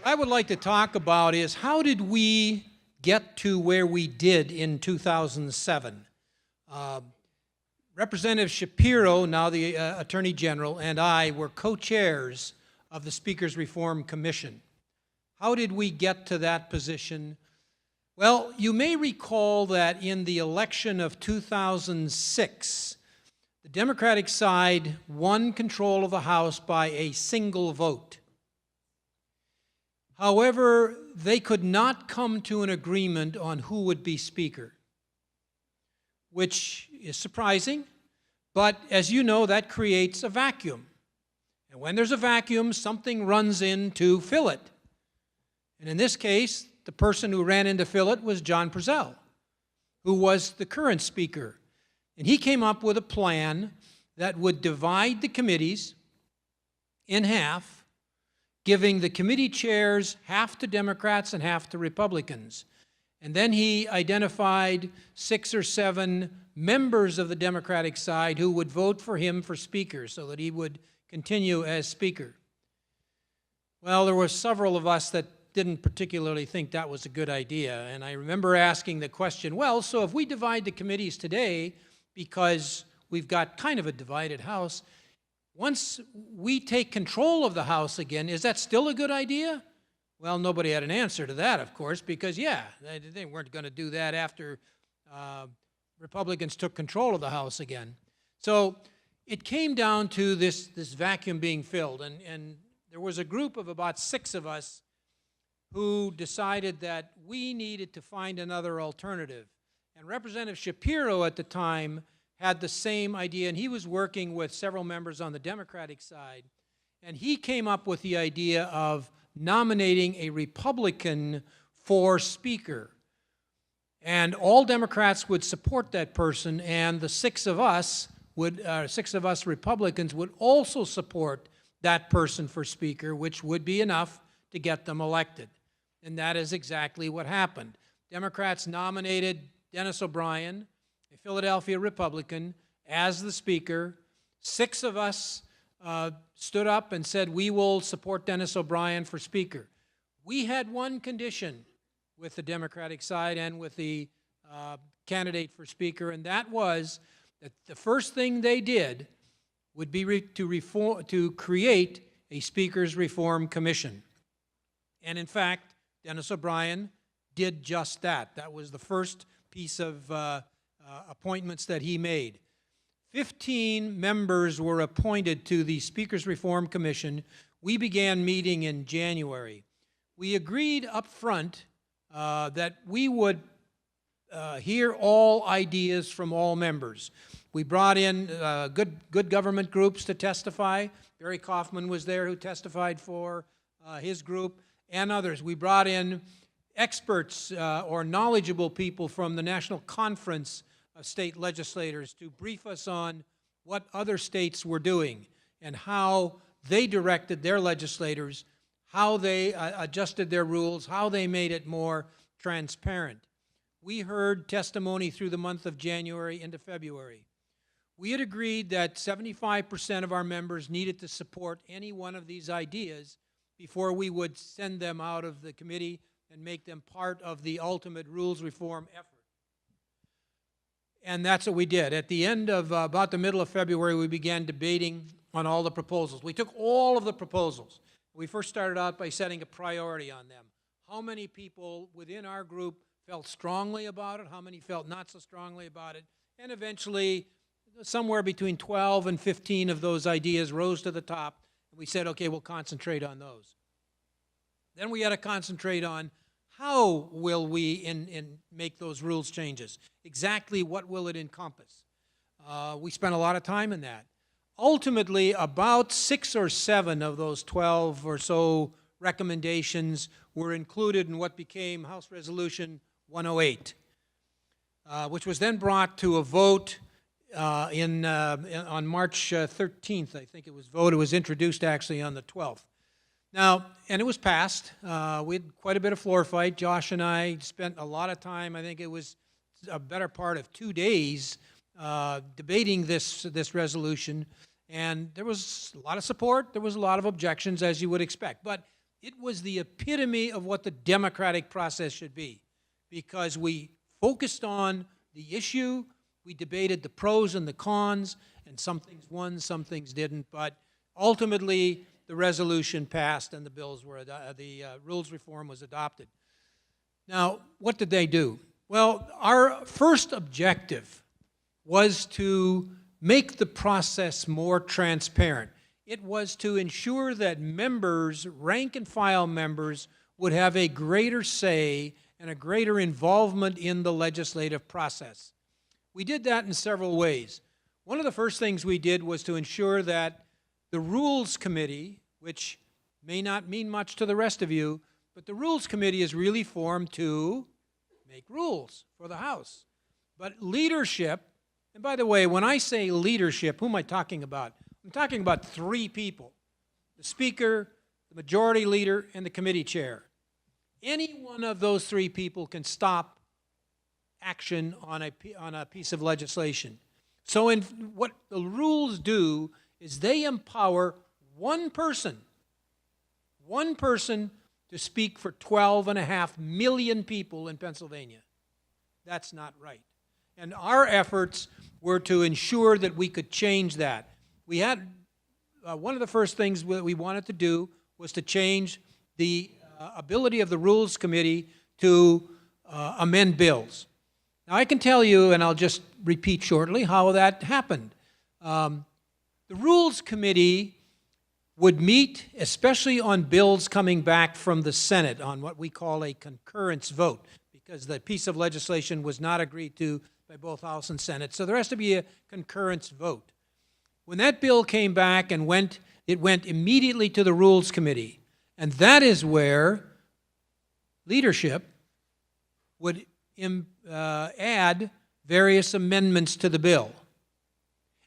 What I would like to talk about is how did we get to where we did in 2007? Representative Shapiro, now the Attorney General, and I were co-chairs of the Speaker's Reform Commission. How did we get to that position? Well, you may recall that in the election of 2006, the Democratic side won control of the House by a single vote. However, they could not come to an agreement on who would be Speaker, which is surprising, but as you know, that creates a vacuum. And when there's a vacuum, something runs in to fill it. And in this case, the person who ran in to fill it was John Prezell, who was the current Speaker. And he came up with a plan that would divide the committees in half, giving the committee chairs half to Democrats and half to Republicans. And then he identified 6 or 7 members of the Democratic side who would vote for him for Speaker so that he would continue as Speaker. Well, there were several of us that didn't particularly think that was a good idea. And I remember asking the question, well, so if we divide the committees today, because we've got kind of a divided House, once we take control of the House again, is that still a good idea? Well, nobody had an answer to that, of course, because, yeah, they weren't going to do that after Republicans took control of the House again. So it came down to this vacuum being filled, and there was a group of about 6 of us who decided that we needed to find another alternative. And Representative Shapiro at the time had the same idea, and he was working with several members on the Democratic side, and he came up with the idea of nominating a Republican for Speaker. And all Democrats would support that person, and the 6 of us Republicans would also support that person for Speaker, which would be enough to get them elected. And that is exactly what happened. Democrats nominated Dennis O'Brien, a Philadelphia Republican, as the Speaker. 6 of us stood up and said, we will support Dennis O'Brien for Speaker. We had one condition with the Democratic side and with the candidate for Speaker, and that was that the first thing they did would be to create a Speaker's Reform Commission. And in fact, Dennis O'Brien did just that. That was the first piece of appointments that he made. 15 members were appointed to the Speaker's Reform Commission. We began meeting in January. We agreed up front that we would hear all ideas from all members. We brought in good government groups to testify. Barry Kaufman was there, who testified for his group, and others. We brought in experts or knowledgeable people from the National Conference of State Legislators to brief us on what other states were doing and how they directed their legislators, how they adjusted their rules, how they made it more transparent. We heard testimony through the month of January into February. We had agreed that 75% of our members needed to support any one of these ideas before we would send them out of the committee and make them part of the ultimate rules reform effort. And that's what we did. At the end of about the middle of February, we began debating on all the proposals. We took all of the proposals. We first started out by setting a priority on them. How many people within our group felt strongly about it, how many felt not so strongly about it, and eventually somewhere between 12 and 15 of those ideas rose to the top, and we said, okay, we'll concentrate on those. Then we had to concentrate on how will we make those rules changes? Exactly what will it encompass? We spent a lot of time in that. Ultimately, about 6 or 7 of those 12 or so recommendations were included in what became House Resolution 108, which was then brought to a vote on March 13th, I think it was voted. It was introduced actually on the 12th. Now, and it was passed. We had quite a bit of floor fight. Josh and I spent a lot of time, I think it was a better part of 2 days, debating this resolution. And there was a lot of support. There was a lot of objections, as you would expect. But it was the epitome of what the democratic process should be, because we focused on the issue, we debated the pros and the cons, and some things won, some things didn't. But ultimately, the resolution passed and the rules reform was adopted. Now, what did they do? Well, our first objective was to make the process more transparent. It was to ensure that members, rank and file members, would have a greater say and a greater involvement in the legislative process. We did that in several ways. One of the first things we did was to ensure that the Rules Committee, which may not mean much to the rest of you, but the Rules Committee is really formed to make rules for the House. But leadership, and by the way, when I say leadership, who am I talking about? I'm talking about 3 people: the Speaker, the Majority Leader, and the Committee Chair. Any one of those 3 people can stop action on a piece of legislation. So what the rules do is they empower one person to speak for 12.5 million people in Pennsylvania. That's not right. And our efforts were to ensure that we could change that. We had, one of the first things that we wanted to do was to change the ability of the Rules Committee to amend bills. Now, I can tell you, and I'll just repeat shortly, how that happened. The Rules Committee would meet, especially on bills coming back from the Senate, on what we call a concurrence vote, because the piece of legislation was not agreed to by both House and Senate. So there has to be a concurrence vote. When that bill came back and it went immediately to the Rules Committee, and that is where leadership would add various amendments to the bill.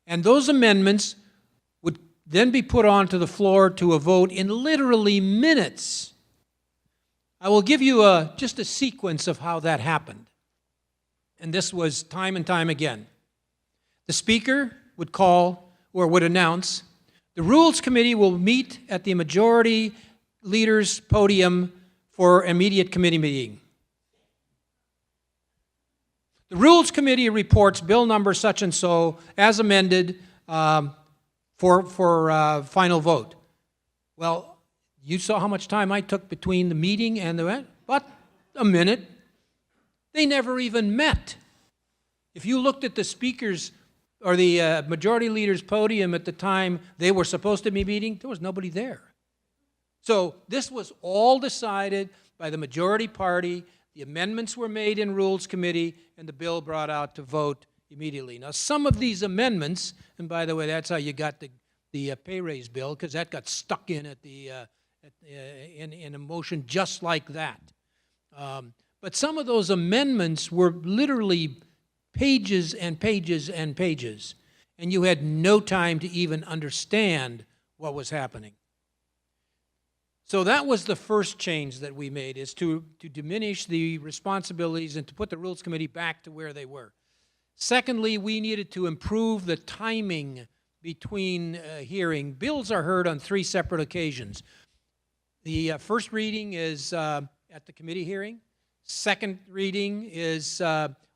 And those amendments would then be put onto the floor to a vote in literally minutes. I will give you just a sequence of how that happened. And this was time and time again. The Speaker would call or would announce, the Rules Committee will meet at the Majority Leader's podium for immediate committee meeting. The Rules Committee reports bill number such and so as amended for final vote. Well, you saw how much time I took between the meeting and the event? But a minute. They never even met. If you looked at the Speaker's or the Majority Leader's podium at the time they were supposed to be meeting, there was nobody there. So this was all decided by the majority party. The amendments were made in Rules Committee, and the bill brought out to vote immediately. Now, some of these amendments, and by the way, that's how you got the pay raise bill, because that got stuck in at in a motion just like that. But some of those amendments were literally pages and pages and pages, and you had no time to even understand what was happening. So that was the first change that we made, is to diminish the responsibilities and to put the Rules Committee back to where they were. Secondly, we needed to improve the timing between hearing. Bills are heard on 3 separate occasions. The first reading is at the committee hearing. Second reading is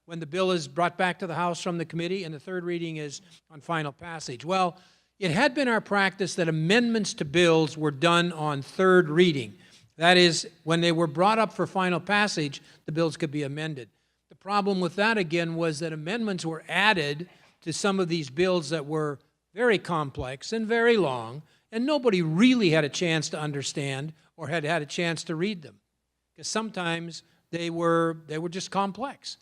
when the bill is brought back to the House from the committee, and the third reading is on final passage. Well, it had been our practice that amendments to bills were done on third reading. That is, when they were brought up for final passage, the bills could be amended. The problem with that, again, was that amendments were added to some of these bills that were very complex and very long, and nobody really had a chance to understand or had a chance to read them, because sometimes they were just complex.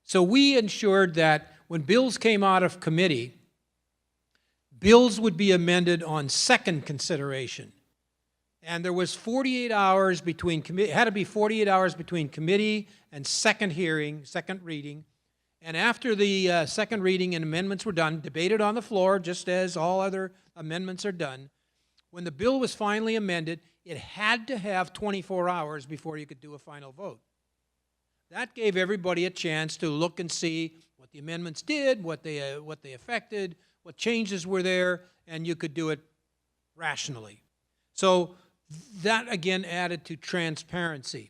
So we ensured that when bills came out of committee, bills would be amended on second consideration. And there was 48 hours between committee, it had to be 48 hours between committee and second hearing, second reading. And after the second reading and amendments were done, debated on the floor, just as all other amendments are done, when the bill was finally amended, it had to have 24 hours before you could do a final vote. That gave everybody a chance to look and see what the amendments did, what they affected, what changes were there, and you could do it rationally. So that, again, added to transparency.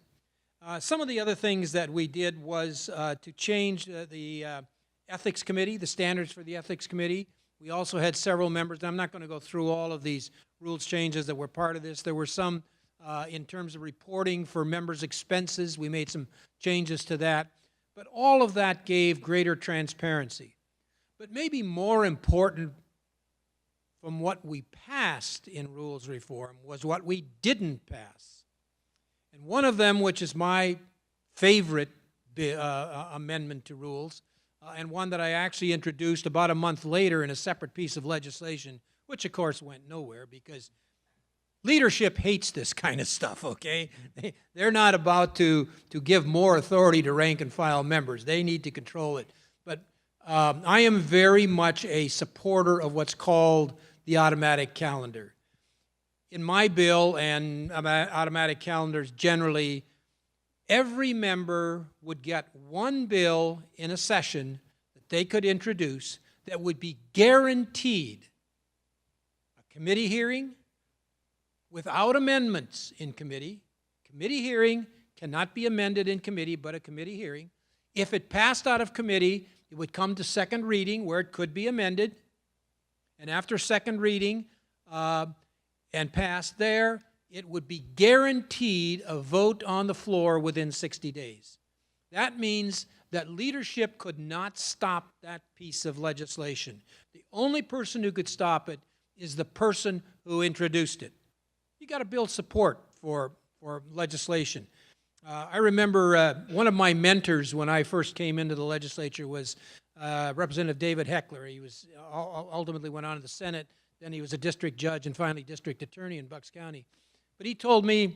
Some of the other things that we did was to change the Ethics Committee, the standards for the Ethics Committee. We also had several members. I'm not going to go through all of these rules changes that were part of this. There were some in terms of reporting for members' expenses. We made some changes to that. But all of that gave greater transparency. But maybe more important from what we passed in rules reform was what we didn't pass. And one of them, which is my favorite amendment to rules, and one that I actually introduced about a month later in a separate piece of legislation, which of course went nowhere because leadership hates this kind of stuff, okay? They're not about to give more authority to rank and file members. They need to control it. But I am very much a supporter of what's called the automatic calendar. In my bill and automatic calendars generally, every member would get one bill in a session that they could introduce that would be guaranteed a committee hearing without amendments in committee. Committee hearing cannot be amended in committee, but a committee hearing. If it passed out of committee, it would come to second reading where it could be amended. And after second reading and passed there, it would be guaranteed a vote on the floor within 60 days. That means that leadership could not stop that piece of legislation. The only person who could stop it is the person who introduced it. You got to build support for legislation. I remember one of my mentors when I first came into the legislature was Representative David Heckler. He was ultimately went on to the Senate, then he was a district judge and finally district attorney in Bucks County. But he told me,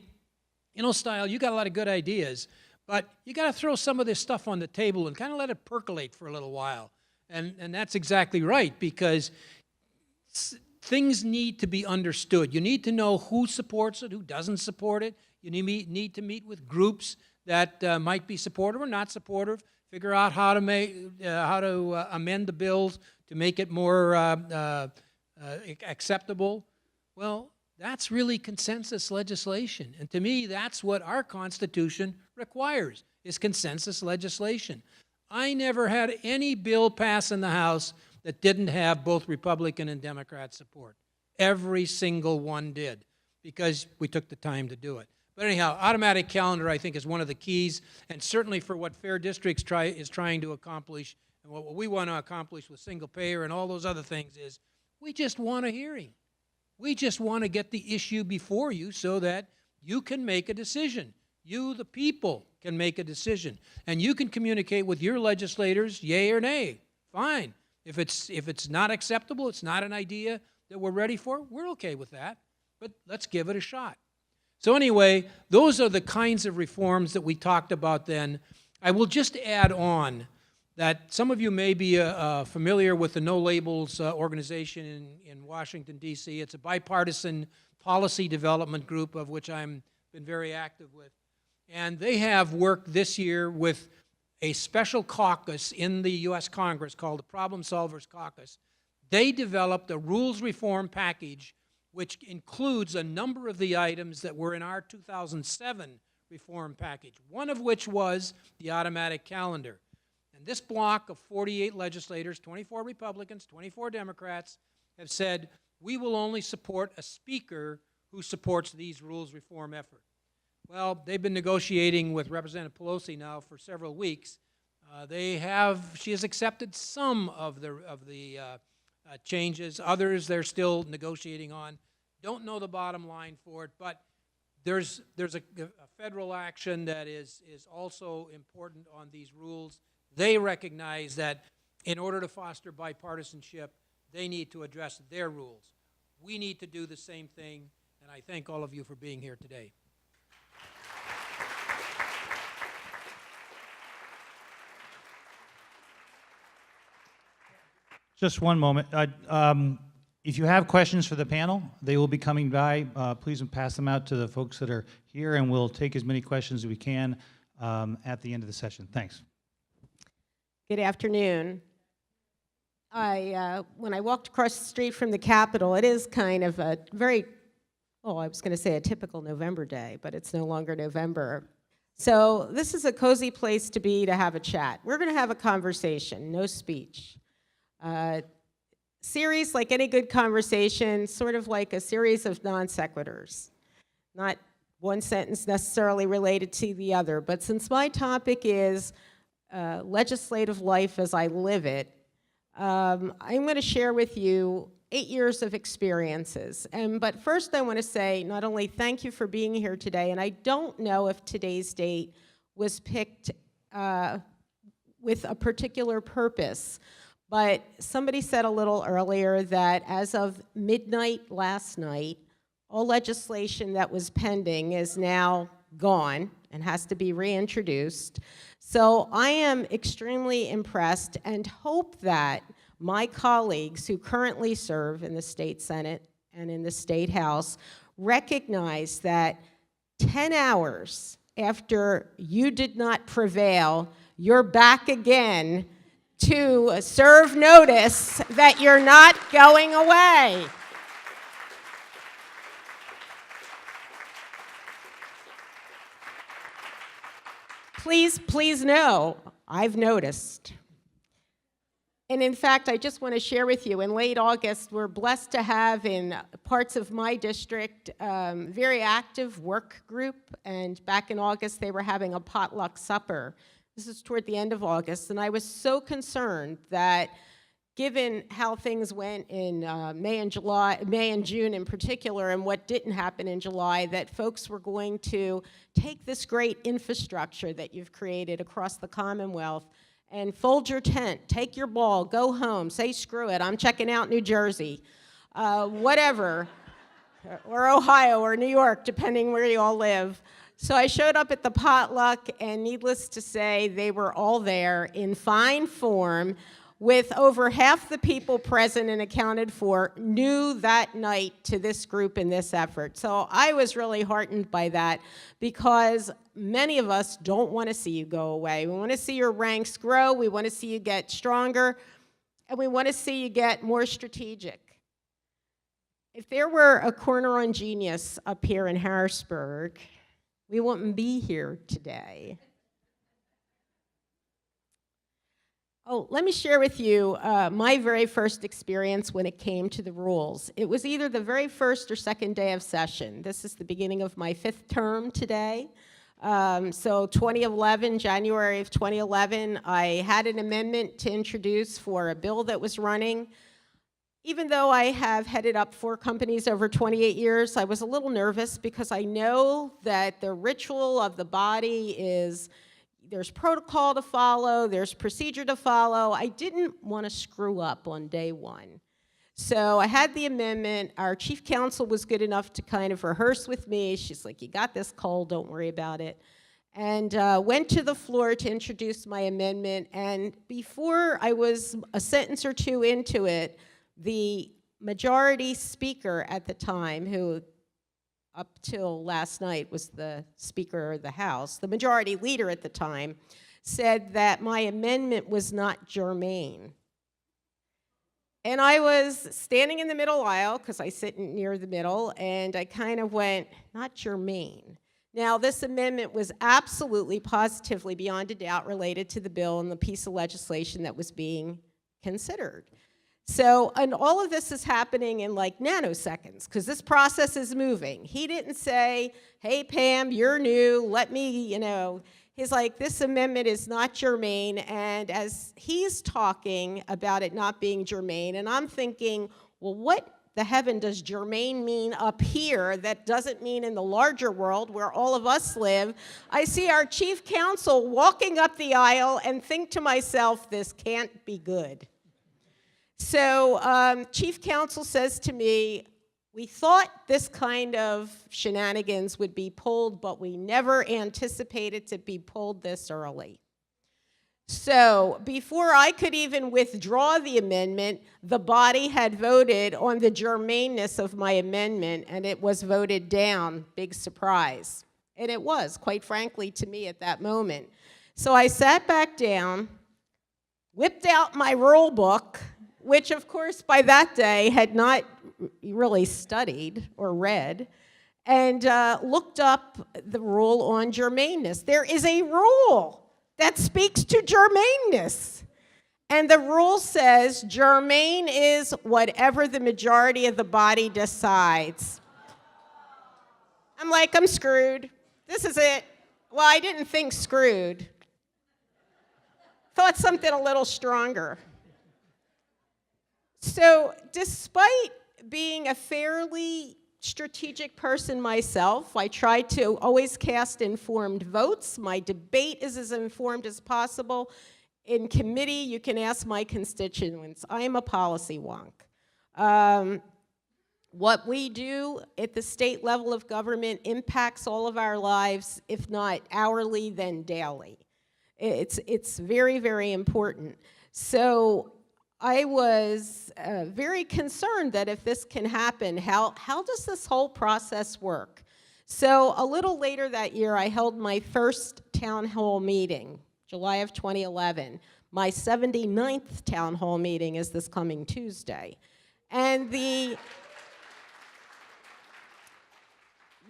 you know, Steil, you got a lot of good ideas, but you got to throw some of this stuff on the table and kind of let it percolate for a little while. And that's exactly right, because things need to be understood. You need to know who supports it, who doesn't support it. You need to meet with groups that might be supportive or not supportive, figure out how to amend the bills to make it more acceptable. Well, that's really consensus legislation. And to me, that's what our Constitution requires, is consensus legislation. I never had any bill pass in the House that didn't have both Republican and Democrat support. Every single one did, because we took the time to do it. But anyhow, automatic calendar, I think, is one of the keys, and certainly for what Fair Districts is trying to accomplish, and what we want to accomplish with single payer and all those other things is, we just want a hearing. We just want to get the issue before you so that you can make a decision. You, the people, can make a decision. And you can communicate with your legislators, yay or nay. Fine. If it's not acceptable, it's not an idea that we're ready for, we're okay with that. But let's give it a shot. So anyway, those are the kinds of reforms that we talked about then. I will just add on that some of you may be familiar with the No Labels organization in Washington, D.C. It's a bipartisan policy development group of which I've been very active with. And they have worked this year with a special caucus in the U.S. Congress called the Problem Solvers Caucus. They developed a rules reform package which includes a number of the items that were in our 2007 reform package, one of which was the automatic calendar. And this block of 48 legislators, 24 Republicans, 24 Democrats, have said, we will only support a speaker who supports these rules reform efforts. Well, they've been negotiating with Representative Pelosi now for several weeks. She has accepted some of the changes. Others they're still negotiating on. Don't know the bottom line for it, but there's a federal action that is also important on these rules. They recognize that in order to foster bipartisanship, they need to address their rules. We need to do the same thing, and I thank all of you for being here today. Just one moment. If you have questions for the panel, they will be coming by. Please pass them out to the folks that are here, and we'll take as many questions as we can at the end of the session. Thanks. Good afternoon. When I walked across the street from the Capitol, it is kind of a very, I was going to say a typical November day, but it's no longer November. So this is a cozy place to be to have a chat. We're going to have a conversation, no speech. Series, like any good conversation, sort of like a series of non sequiturs. Not one sentence necessarily related to the other, but since my topic is legislative life as I live it, I'm going to share with you 8 years of experiences. But first I want to say not only thank you for being here today, and I don't know if today's date was picked with a particular purpose, but somebody said a little earlier that as of midnight last night, all legislation that was pending is now gone and has to be reintroduced. So I am extremely impressed and hope that my colleagues who currently serve in the state Senate and in the state House recognize that 10 hours after you did not prevail, you're back again to serve notice that you're not going away. Please know, I've noticed. And in fact, I just want to share with you, in late August, we're blessed to have in parts of my district very active work group. And back in August, they were having a potluck supper. This is toward the end of August. And I was so concerned that given how things went in May and June in particular, and what didn't happen in July, that folks were going to take this great infrastructure that you've created across the Commonwealth and fold your tent, take your ball, go home, say screw it, I'm checking out New Jersey, whatever, or Ohio or New York, depending where you all live. So I showed up at the potluck, and needless to say, they were all there in fine form, with over half the people present and accounted for new that night to this group in this effort. So I was really heartened by that, because many of us don't want to see you go away. We want to see your ranks grow, we want to see you get stronger, and we want to see you get more strategic. If there were a corner on genius up here in Harrisburg, we wouldn't be here today. Oh, let me share with you my very first experience when it came to the rules. It was either the very first or second day of session. This is the beginning of my 5th term today. So 2011, January of 2011, I had an amendment to introduce for a bill that was running. Even though I have headed up 4 companies over 28 years, I was a little nervous, because I know that the ritual of the body is, there's protocol to follow, there's procedure to follow. I didn't want to screw up on day one. So I had the amendment. Our chief counsel was good enough to kind of rehearse with me. She's like, you got this, Cole, don't worry about it. And went to the floor to introduce my amendment. And before I was a sentence or two into it, the majority speaker at the time, who up till last night was the Speaker of the House, the majority leader at the time, said that my amendment was not germane. And I was standing in the middle aisle, because I sit near the middle, and I kind of went, not germane. Now, this amendment was absolutely, positively, beyond a doubt, related to the bill and the piece of legislation that was being considered. So, and all of this is happening in like nanoseconds, because this process is moving. He didn't say, hey, Pam, you're new, let me, he's like, this amendment is not germane. And as he's talking about it not being germane, and I'm thinking, well, what the heaven does germane mean up here that doesn't mean in the larger world where all of us live? I see our chief counsel walking up the aisle and think to myself, this can't be good. So chief counsel says to me, we thought this kind of shenanigans would be pulled, but we never anticipated to be pulled this early. So before I could even withdraw the amendment, the body had voted on the germaneness of my amendment, and it was voted down. Big surprise. And it was, quite frankly, to me at that moment. So I sat back down, whipped out my rule book, which, of course, by that day had not really studied or read, and looked up the rule on germaneness. There is a rule that speaks to germaneness. And the rule says germane is whatever the majority of the body decides. I'm like, I'm screwed. This is it. Well, I didn't think screwed. Thought something a little stronger. So despite being a fairly strategic person myself, I try to always cast informed votes. My debate is as informed as possible. In committee, you can ask my constituents. I am a policy wonk. What we do at the state level of government impacts all of our lives, if not hourly, then daily. It's very, very important. So I was very concerned that if this can happen, how does this whole process work? So a little later that year, I held my first town hall meeting, July of 2011. My 79th town hall meeting is this coming Tuesday. And the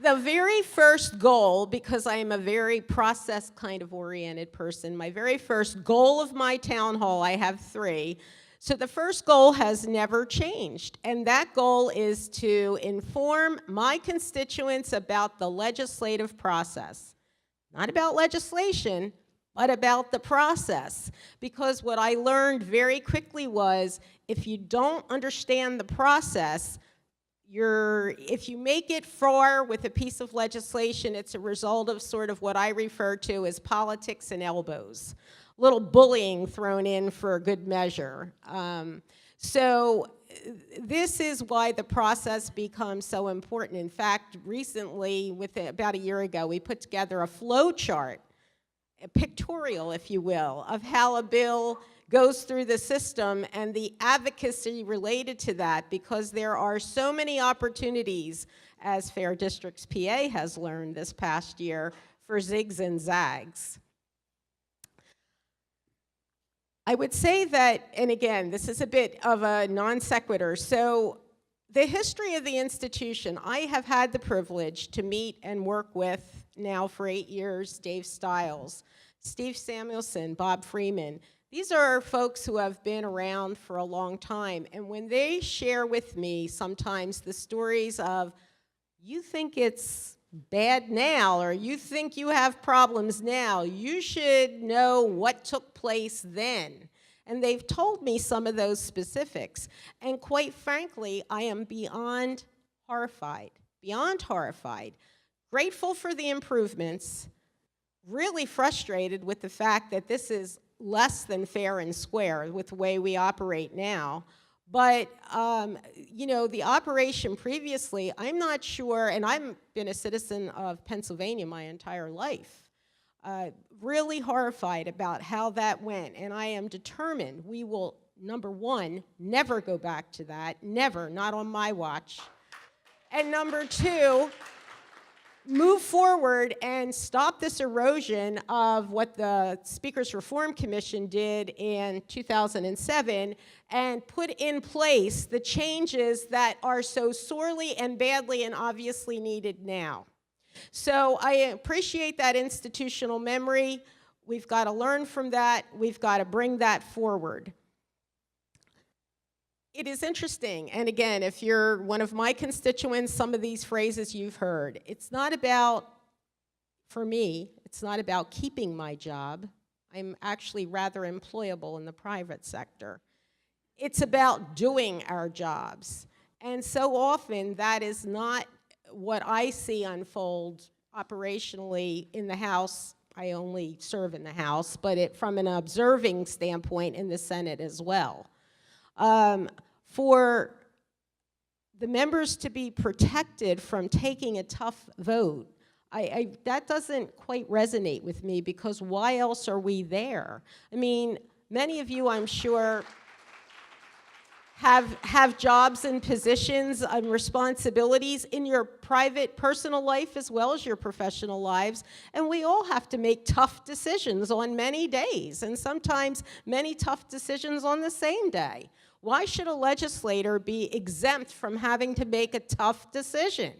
very first goal, because I am a very process kind of oriented person, my very first goal of my town hall, I have 3, So the first goal has never changed, and that goal is to inform my constituents about the legislative process. Not about legislation, but about the process. Because what I learned very quickly was, if you don't understand the process, if you make it far with a piece of legislation, it's a result of sort of what I refer to as politics and elbows. A little bullying thrown in for a good measure. So this is why the process becomes so important. In fact, recently, about a year ago, we put together a flow chart, a pictorial, if you will, of how a bill goes through the system and the advocacy related to that, because there are so many opportunities, as Fair Districts PA has learned this past year, for zigs and zags. I would say that, and again, this is a bit of a non sequitur, so the history of the institution, I have had the privilege to meet and work with now for 8 years, Dave Steil, Steve Samuelson, Bob Freeman. These are folks who have been around for a long time, and when they share with me sometimes the stories of, you think it's bad now, or you think you have problems now, you should know what took place then. And they've told me some of those specifics. And quite frankly, I am beyond horrified, grateful for the improvements, really frustrated with the fact that this is less than fair and square with the way we operate now. But, you know, the operation previously, I'm not sure, and I've been a citizen of Pennsylvania my entire life, really horrified about how that went. And I am determined we will, number one, never go back to that, never, not on my watch. And number two, move forward and stop this erosion of what the Speakers Reform Commission did in 2007 and put in place the changes that are so sorely and badly and obviously needed now. So I appreciate that institutional memory. We've got to learn from that. We've got to bring that forward. It is interesting, and again, if you're one of my constituents, some of these phrases you've heard. It's not about, for me, it's not about keeping my job. I'm actually rather employable in the private sector. It's about doing our jobs. And so often, that is not what I see unfold operationally in the House. I only serve in the House, but from an observing standpoint in the Senate as well. For the members to be protected from taking a tough vote, that doesn't quite resonate with me, because why else are we there? I mean, many of you, I'm sure, have jobs and positions and responsibilities in your private, personal life as well as your professional lives, and we all have to make tough decisions on many days, and sometimes many tough decisions on the same day. Why should a legislator be exempt from having to make a tough decision?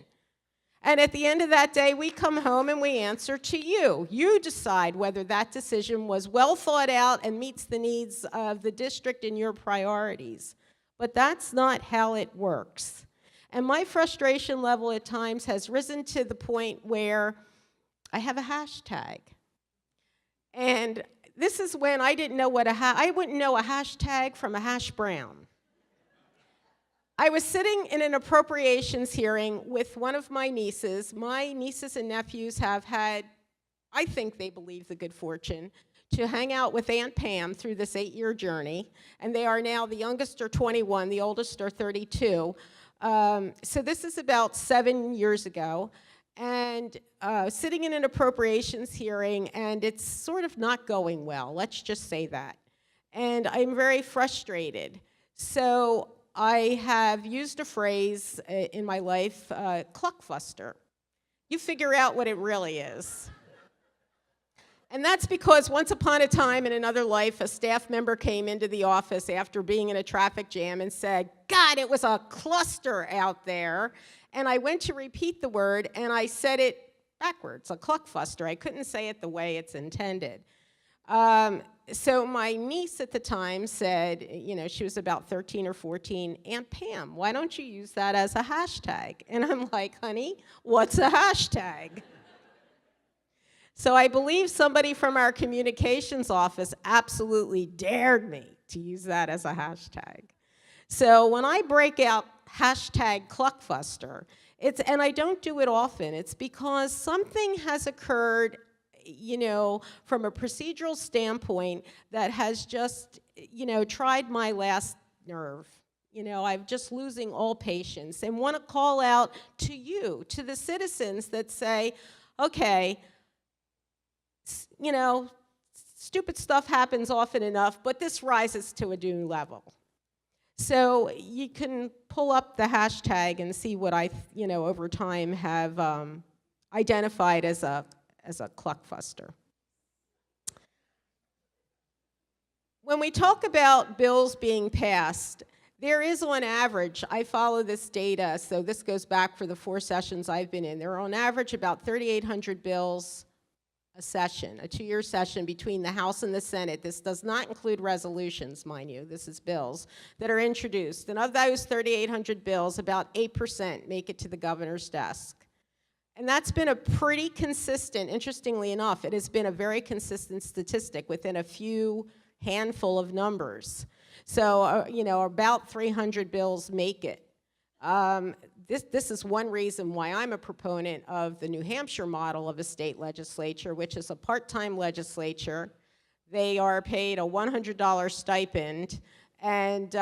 And at the end of that day, we come home and we answer to you. You decide whether that decision was well thought out and meets the needs of the district and your priorities. But that's not how it works. And my frustration level at times has risen to the point where I have a hashtag. And this is when I didn't know what I wouldn't know a hashtag from a hash brown. I was sitting in an appropriations hearing with one of my nieces. My nieces and nephews have had, I think they believe, the good fortune to hang out with Aunt Pam through this 8-year journey. And they are now, the youngest are 21, the oldest are 32. So this is about 7 years ago. And sitting in an appropriations hearing, and it's sort of not going well, let's just say that. And I'm very frustrated. So I have used a phrase in my life, cluckfuster. You figure out what it really is. And that's because once upon a time in another life, a staff member came into the office after being in a traffic jam and said, God, it was a cluster out there. And I went to repeat the word, and I said it backwards, a cluckfuster. I couldn't say it the way it's intended. So my niece at the time said, you know, she was about 13 or 14, Aunt Pam, why don't you use that as a hashtag? And I'm like, honey, what's a hashtag? So I believe somebody from our communications office absolutely dared me to use that as a hashtag. So when I break out hashtag Cluckfuster, and I don't do it often, it's because something has occurred, you know, from a procedural standpoint that has just, you know, tried my last nerve. You know, I'm just losing all patience and want to call out to you, to the citizens that say, okay, you know, stupid stuff happens often enough, but this rises to a new level. So you can pull up the hashtag and see what I, you know, over time have identified as a cluckfuster. When we talk about bills being passed, there is on average, I follow this data, so this goes back for the 4 sessions I've been in, there are on average about 3,800 bills a session, a 2-year session between the House and the Senate. This does not include resolutions, mind you, this is bills that are introduced. And of those 3,800 bills, about 8% make it to the governor's desk. And that's been a pretty consistent, interestingly enough, it has been a very consistent statistic within a few handful of numbers. So, you know, about 300 bills make it. This is one reason why I'm a proponent of the New Hampshire model of a state legislature, which is a part-time legislature. They are paid a $100 stipend, and,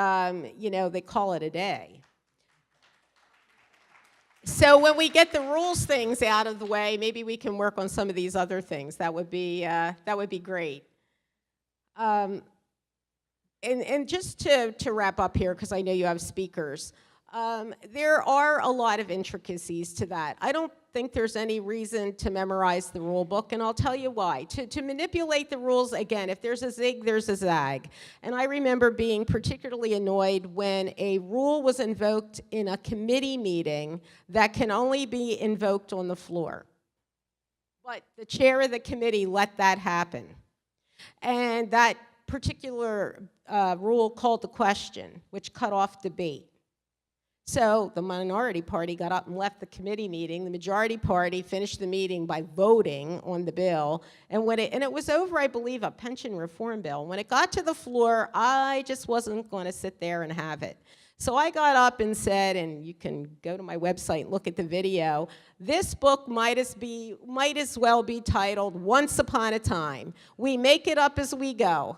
you know, they call it a day. So when we get the rules things out of the way, maybe we can work on some of these other things. That would be great. And just to wrap up here, because I know you have speakers, there are a lot of intricacies to that. I don't think there's any reason to memorize the rule book, and I'll tell you why. To manipulate the rules, again, if there's a zig, there's a zag. And I remember being particularly annoyed when a rule was invoked in a committee meeting that can only be invoked on the floor. But the chair of the committee let that happen. And that particular rule called the question, which cut off debate. So the minority party got up and left the committee meeting. The majority party finished the meeting by voting on the bill. And it was over, I believe, a pension reform bill. When it got to the floor, I just wasn't going to sit there and have it. So I got up and said, and you can go to my website and look at the video, this book might as well be titled Once Upon a Time. We make it up as we go.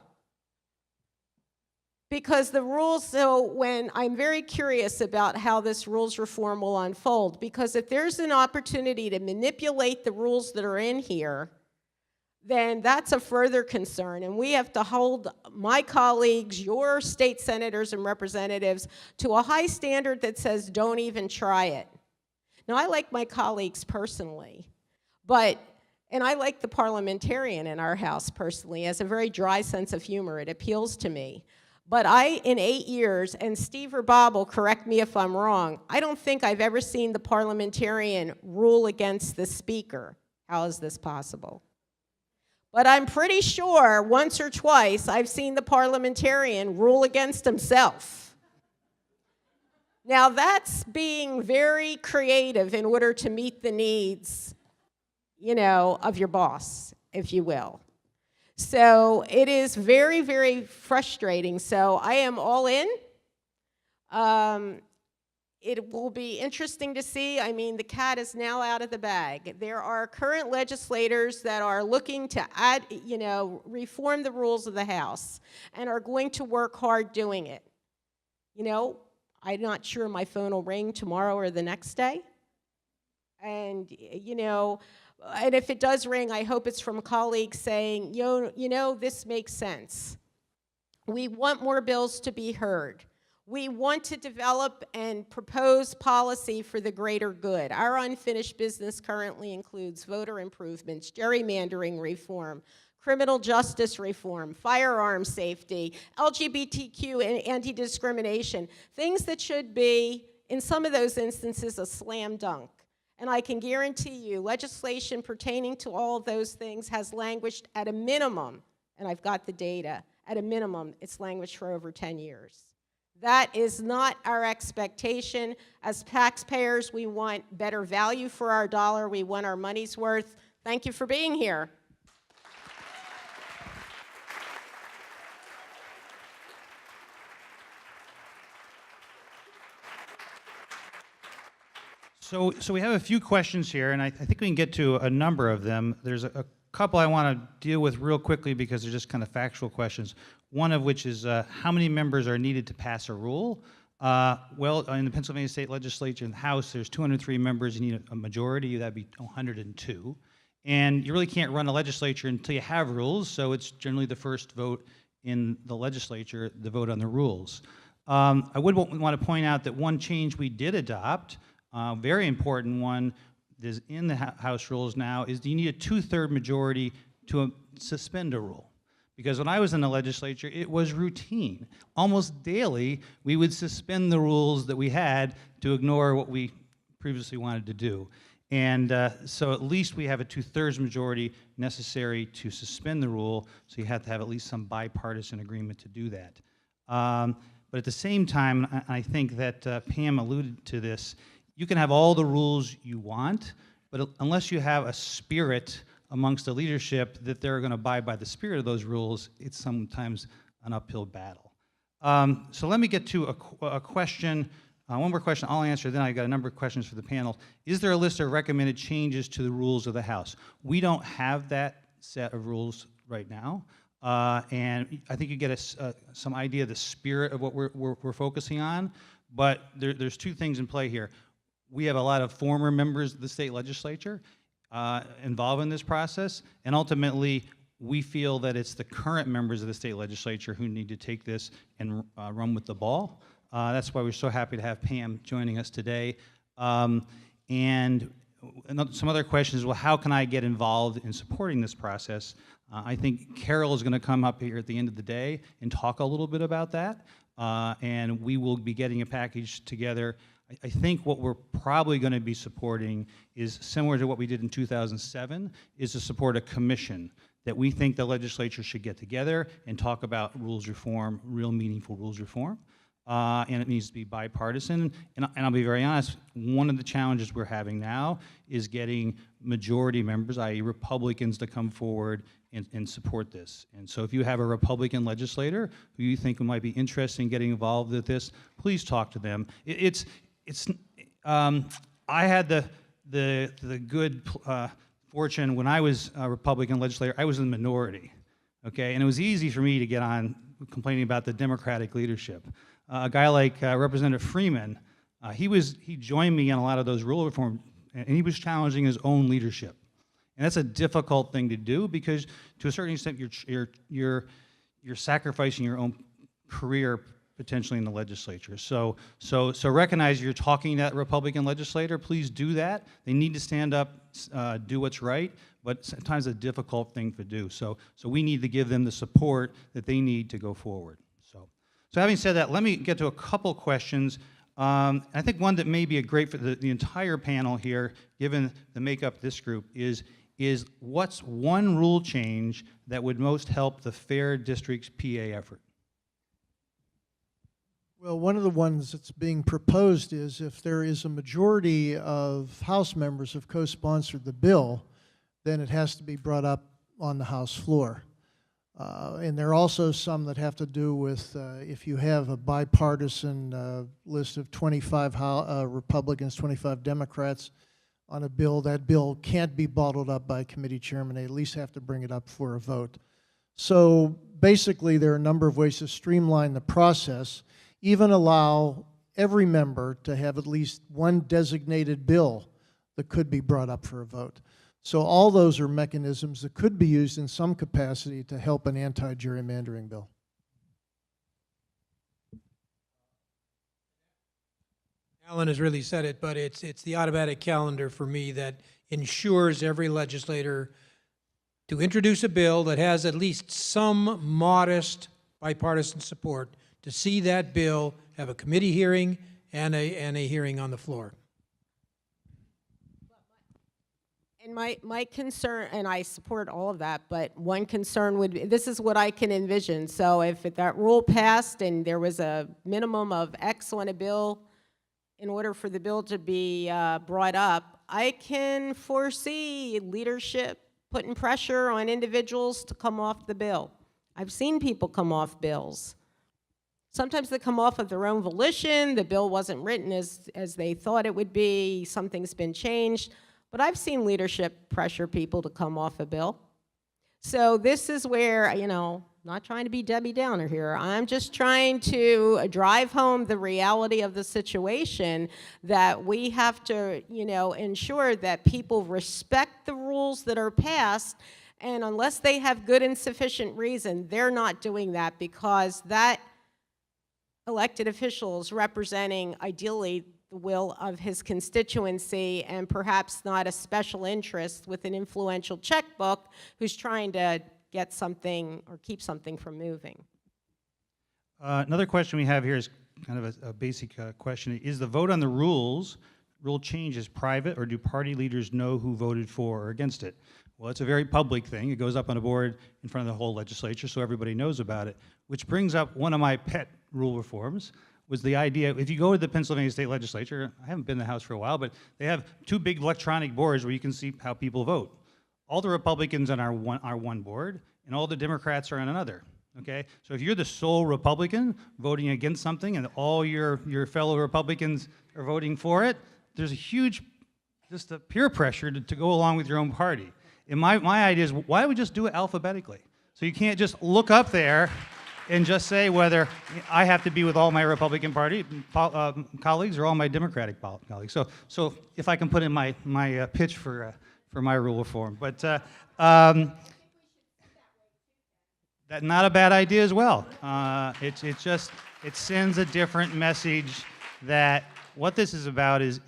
Because the rules, so when I'm very curious about how this rules reform will unfold, because if there's an opportunity to manipulate the rules that are in here, then that's a further concern, and we have to hold my colleagues, your state senators and representatives, to a high standard that says don't even try it. Now, I like my colleagues personally, and I like the parliamentarian in our House personally, has a very dry sense of humor. It appeals to me. But in 8 years, and Steve or Bob will correct me if I'm wrong, I don't think I've ever seen the parliamentarian rule against the speaker. How is this possible? But I'm pretty sure once or twice I've seen the parliamentarian rule against himself. Now that's being very creative in order to meet the needs, you know, of your boss, if you will. So it is very, very frustrating. So I am all in. It will be interesting to see. I mean, the cat is now out of the bag. There are current legislators that are looking to add, you know, reform the rules of the House and are going to work hard doing it. You know, I'm not sure my phone will ring tomorrow or the next day. And, you know, and if it does ring, I hope it's from colleagues saying, you know, this makes sense. We want more bills to be heard. We want to develop and propose policy for the greater good. Our unfinished business currently includes voter improvements, gerrymandering reform, criminal justice reform, firearm safety, LGBTQ and anti-discrimination, things that should be, in some of those instances, a slam dunk. And I can guarantee you, legislation pertaining to all of those things has languished at a minimum and I've got the data. At a minimum, it's languished for over 10 years. That is not our expectation. As taxpayers, we want better value for our dollar. We want our money's worth. Thank you for being here. So we have a few questions here, and I think we can get to a number of them. There's a couple I want to deal with real quickly because they're just kind of factual questions. One of which is how many members are needed to pass a rule? Well, in the Pennsylvania State Legislature, in the House, there's 203 members. You need a majority. That'd be 102. And you really can't run a legislature until you have rules, so it's generally the first vote in the legislature, the vote on the rules. I would want to point out that one change we did adopt, very important one, is in the House rules now, is you need a 2/3 majority to suspend a rule. Because when I was in the legislature, it was routine. Almost daily, we would suspend the rules that we had to ignore what we previously wanted to do. And so at least we have a 2/3 majority necessary to suspend the rule, so you have to have at least some bipartisan agreement to do that. But at the same time, I think that Pam alluded to this, you can have all the rules you want, but unless you have a spirit amongst the leadership that they're going to abide by the spirit of those rules, it's sometimes an uphill battle. So let me get to a question, one more question I'll answer, then I got a number of questions for the panel. Is there a list of recommended changes to the rules of the House? We don't have that set of rules right now, and I think you get some idea of the spirit of what we're focusing on, but there's two things in play here. We have a lot of former members of the state legislature involved in this process, and ultimately we feel that it's the current members of the state legislature who need to take this and run with the ball. That's why we're so happy to have Pam joining us today. And some other questions, well, how can I get involved in supporting this process? I think Carol is going to come up here at the end of the day and talk a little bit about that, and we will be getting a package together. I think what we're probably going to be supporting is similar to what we did in 2007, is to support a commission that we think the legislature should get together and talk about rules reform, real meaningful rules reform, and it needs to be bipartisan. And I'll be very honest, one of the challenges we're having now is getting majority members, i.e. Republicans, to come forward and support this. And so if you have a Republican legislator who you think might be interested in getting involved with this, please talk to them. I had the good fortune when I was a Republican legislator, I was in the minority, okay? And it was easy for me to get on complaining about the Democratic leadership. A guy like Representative Freeman, he joined me in a lot of those rule reform, and he was challenging his own leadership. And that's a difficult thing to do because to a certain extent you're sacrificing your own career potentially in the legislature. So recognize you're talking to that Republican legislator, please do that. They need to stand up, do what's right, but sometimes a difficult thing to do. So we need to give them the support that they need to go forward. So having said that, let me get to a couple questions. I think one that may be a great for the entire panel here, given the makeup of this group, is what's one rule change that would most help the Fair District's PA effort? Well, one of the ones that's being proposed is if there is a majority of House members have co-sponsored the bill, then it has to be brought up on the House floor. And there are also some that have to do with if you have a bipartisan list of 25 Republicans, 25 Democrats on a bill, that bill can't be bottled up by a committee chairman. They at least have to bring it up for a vote. So basically, there are a number of ways to streamline the process, even allow every member to have at least one designated bill that could be brought up for a vote. So all those are mechanisms that could be used in some capacity to help an anti-gerrymandering bill. Allen has really said it, but it's the automatic calendar for me that ensures every legislator to introduce a bill that has at least some modest bipartisan support, to see that bill have a committee hearing and a hearing on the floor. And my concern, and I support all of that, but one concern would be, this is what I can envision. So if that rule passed and there was a minimum of X on a bill, in order for the bill to be brought up, I can foresee leadership putting pressure on individuals to come off the bill. I've seen people come off bills. Sometimes they come off of their own volition. The bill wasn't written as they thought it would be. Something's been changed. But I've seen leadership pressure people to come off a bill. So this is where, you know, not trying to be Debbie Downer here. I'm just trying to drive home the reality of the situation, that we have to, you know, ensure that people respect the rules that are passed, and unless they have good and sufficient reason, they're not doing that, because that elected official is representing ideally the will of his constituency, and perhaps not a special interest with an influential checkbook who's trying to get something or keep something from moving. Another question we have here is kind of a basic question. Is the vote on the rule changes private, or do party leaders know who voted for or against it? Well, it's a very public thing. It goes up on a board in front of the whole legislature, so everybody knows about it, which brings up one of my pet rule reforms, was the idea, if you go to the Pennsylvania State Legislature, I haven't been in the House for a while, but they have 2 big electronic boards where you can see how people vote. All the Republicans on our one board, and all the Democrats are on another, okay? So if you're the sole Republican voting against something, and all your fellow Republicans are voting for it, there's a huge, just a peer pressure to go along with your own party. And my idea is, why don't we just do it alphabetically? So you can't just look up there and just say whether I have to be with all my Republican Party colleagues or all my Democratic colleagues. So if I can put in my pitch for my rule reform, but that's not a bad idea as well. It sends a different message that what this is about is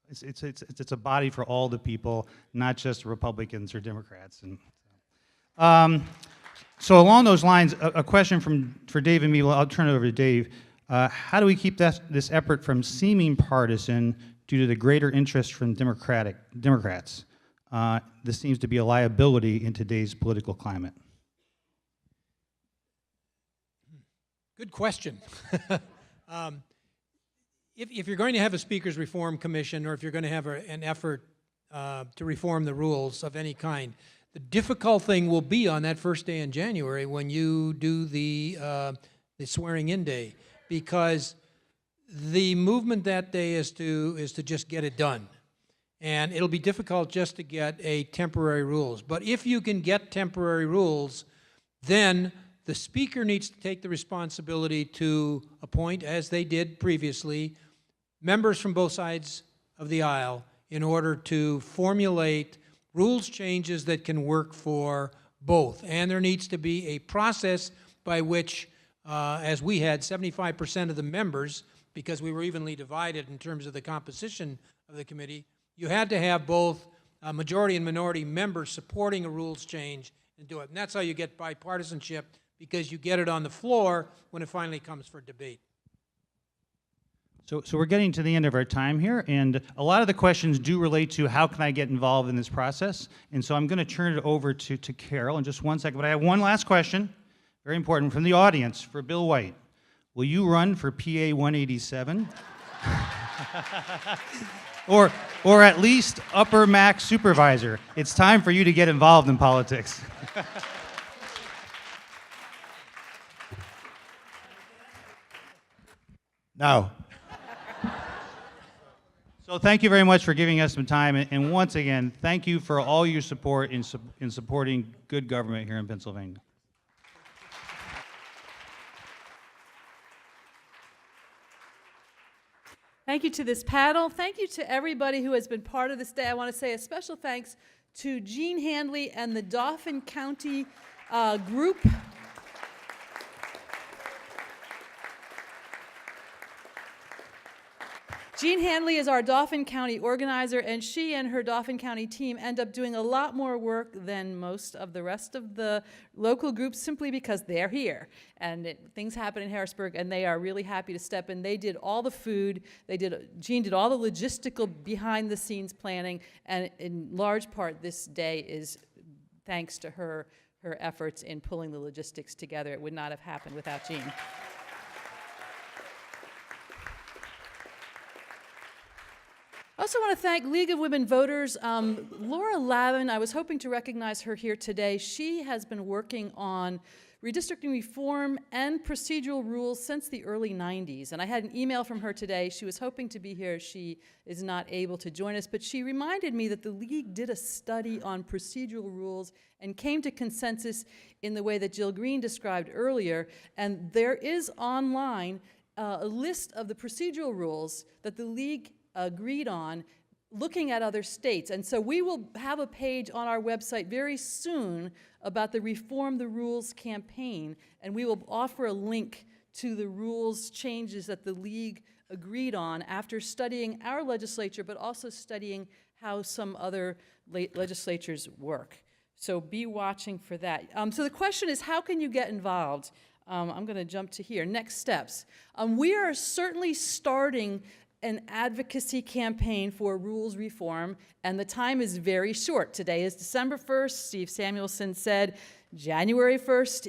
it's a body for all the people, not just Republicans or Democrats. And so along those lines, a question for Dave and me. Well, I'll turn it over to Dave. How do we keep this effort from seeming partisan due to the greater interest from Democrats? This seems to be a liability in today's political climate. Good question. If you're going to have a Speakers Reform Commission, or if you're going to have an effort to reform the rules of any kind, the difficult thing will be on that first day in January when you do the swearing-in day, because the movement that day is to just get it done. And it'll be difficult just to get a temporary rules. But if you can get temporary rules, then the Speaker needs to take the responsibility to appoint, as they did previously, members from both sides of the aisle in order to formulate rules changes that can work for both. And there needs to be a process by which, as we had 75% of the members, because we were evenly divided in terms of the composition of the committee, you had to have both majority and minority members supporting a rules change and do it. And that's how you get bipartisanship, because you get it on the floor when it finally comes for debate. So we're getting to the end of our time here, and a lot of the questions do relate to how can I get involved in this process, and so I'm going to turn it over to Carol in just one second. But I have one last question, very important, from the audience for Bill White. Will you run for PA 187? or at least upper max supervisor? It's time for you to get involved in politics. No. So thank you very much for giving us some time, and once again, thank you for all your support in supporting good government here in Pennsylvania. Thank you to this panel. Thank you to everybody who has been part of this day. I want to say a special thanks to Gene Handley and the Dauphin County group. Jean Handley is our Dauphin County organizer, and she and her Dauphin County team end up doing a lot more work than most of the rest of the local groups simply because they're here. And things happen in Harrisburg, and they are really happy to step in. They did all the food. Jean did all the logistical behind-the-scenes planning, and in large part, this day is thanks to her efforts in pulling the logistics together. It would not have happened without Jean. I also want to thank League of Women Voters. Laura Lavin, I was hoping to recognize her here today. She has been working on redistricting reform and procedural rules since the early 90s. And I had an email from her today. She was hoping to be here. She is not able to join us. But she reminded me that the League did a study on procedural rules and came to consensus in the way that Jill Green described earlier. And there is online a list of the procedural rules that the League agreed on looking at other states. And so we will have a page on our website very soon about the Reform the Rules campaign, and we will offer a link to the rules changes that the League agreed on after studying our legislature, but also studying how some other legislatures work. So be watching for that. So the question is, how can you get involved? I'm going to jump to here. Next steps. We are certainly starting an advocacy campaign for rules reform, and the time is very short. Today is December 1st. Steve Samuelson said January 1st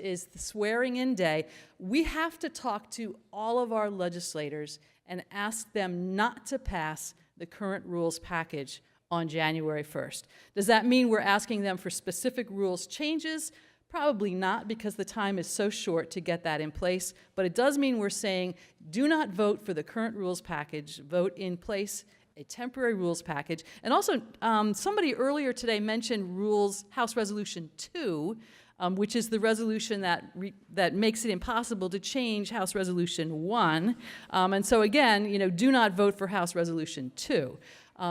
is the swearing-in day. We have to talk to all of our legislators and ask them not to pass the current rules package on January 1st. Does that mean we're asking them for specific rules changes? Probably not, because the time is so short to get that in place, but it does mean we're saying do not vote for the current rules package, vote in place a temporary rules package. And also, somebody earlier today mentioned House Resolution 2, which is the resolution that makes it impossible to change House Resolution 1. And so again, do not vote for House Resolution 2.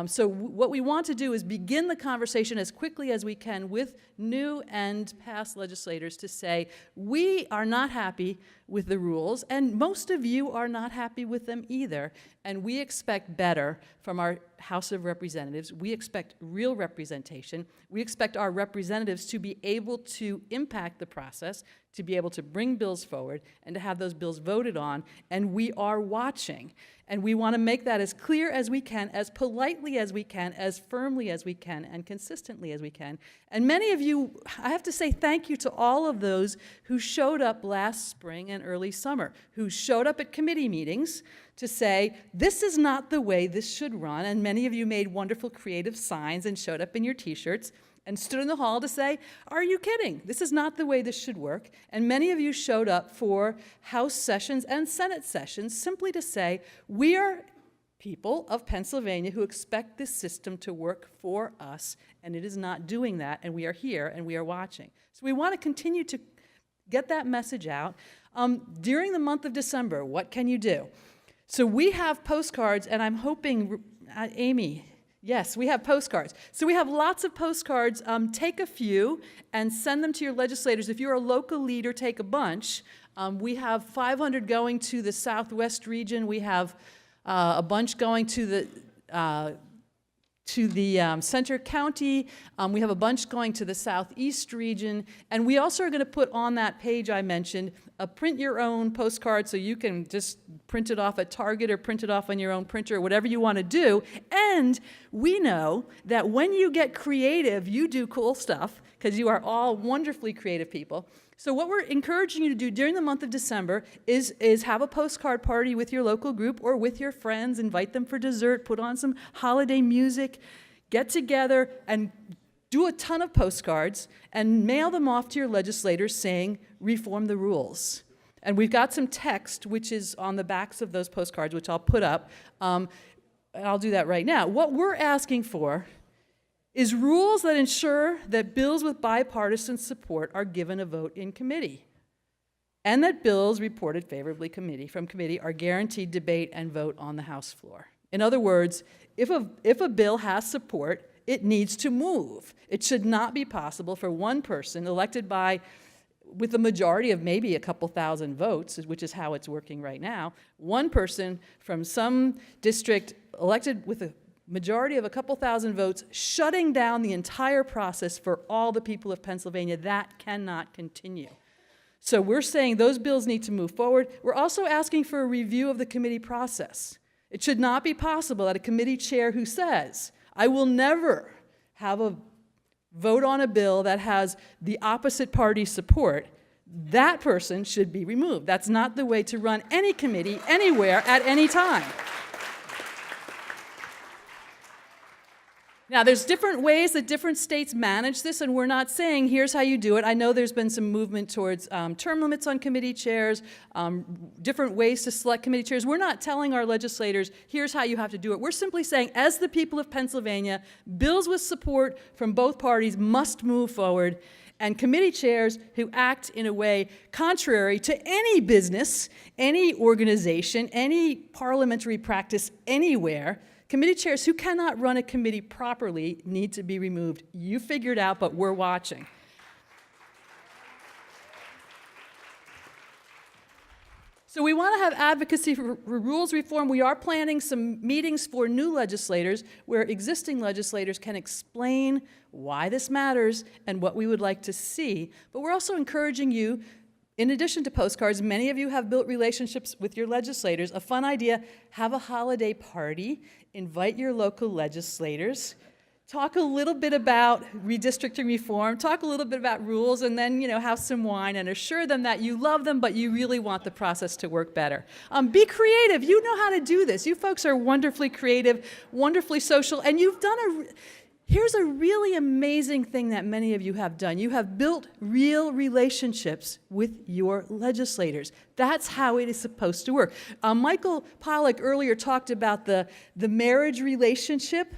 So what we want to do is begin the conversation as quickly as we can with new and past legislators to say, we are not happy with the rules, and most of you are not happy with them either, and we expect better from our House of Representatives. We expect real representation. We expect our representatives to be able to impact the process, to be able to bring bills forward, and to have those bills voted on, and we are watching. And we want to make that as clear as we can, as politely as we can, as firmly as we can, and consistently as we can. And many of you, I have to say thank you to all of those who showed up last spring and early summer, who showed up at committee meetings to say, this is not the way this should run. And many of you made wonderful creative signs and showed up in your t-shirts and stood in the hall to say, are you kidding? This is not the way this should work. And many of you showed up for House sessions and Senate sessions simply to say, we are people of Pennsylvania who expect this system to work for us, and it is not doing that, and we are here and we are watching. So we want to continue to get that message out. During the month of December, what can you do? So we have postcards, and I'm hoping, Amy, yes, we have postcards. So we have lots of postcards. Take a few and send them to your legislators. If you're a local leader, take a bunch. We have 500 going to the Southwest region. We have a bunch going to the Center County. We have a bunch going to the Southeast region. And we also are going to put on that page I mentioned a print your own postcard, so you can just print it off at Target or print it off on your own printer or whatever you want to do. And we know that when you get creative, you do cool stuff, because you are all wonderfully creative people. So what we're encouraging you to do during the month of December is have a postcard party with your local group or with your friends, invite them for dessert, put on some holiday music, get together and do a ton of postcards and mail them off to your legislators saying, reform the rules. And we've got some text, which is on the backs of those postcards, which I'll put up. I'll do that right now. What we're asking for is rules that ensure that bills with bipartisan support are given a vote in committee, and that bills reported favorably from committee are guaranteed debate and vote on the House floor. In other words, if a bill has support, it needs to move. It should not be possible for one person elected by with a majority of maybe a couple thousand votes, which is how it's working right now, one person from some district elected with a majority of a couple thousand votes, shutting down the entire process for all the people of Pennsylvania. That cannot continue. So we're saying those bills need to move forward. We're also asking for a review of the committee process. It should not be possible that a committee chair who says, I will never have a vote on a bill that has the opposite party's support, that person should be removed. That's not the way to run any committee anywhere at any time. Now, there's different ways that different states manage this, and we're not saying, here's how you do it. I know there's been some movement towards term limits on committee chairs, different ways to select committee chairs. We're not telling our legislators, here's how you have to do it. We're simply saying, as the people of Pennsylvania, bills with support from both parties must move forward, and committee chairs who act in a way contrary to any business, any organization, any parliamentary practice anywhere, committee chairs who cannot run a committee properly need to be removed. You figured out, but we're watching. So we want to have advocacy for rules reform. We are planning some meetings for new legislators where existing legislators can explain why this matters and what we would like to see. But we're also encouraging you, in addition to postcards, many of you have built relationships with your legislators. A fun idea, have a holiday party, invite your local legislators, talk a little bit about redistricting reform, talk a little bit about rules, and then, have some wine and assure them that you love them, but you really want the process to work better. Be creative. You know how to do this. You folks are wonderfully creative, wonderfully social, and you've done here's a really amazing thing that many of you have done. You have built real relationships with your legislators. That's how it is supposed to work. Michael Pollack earlier talked about the marriage relationship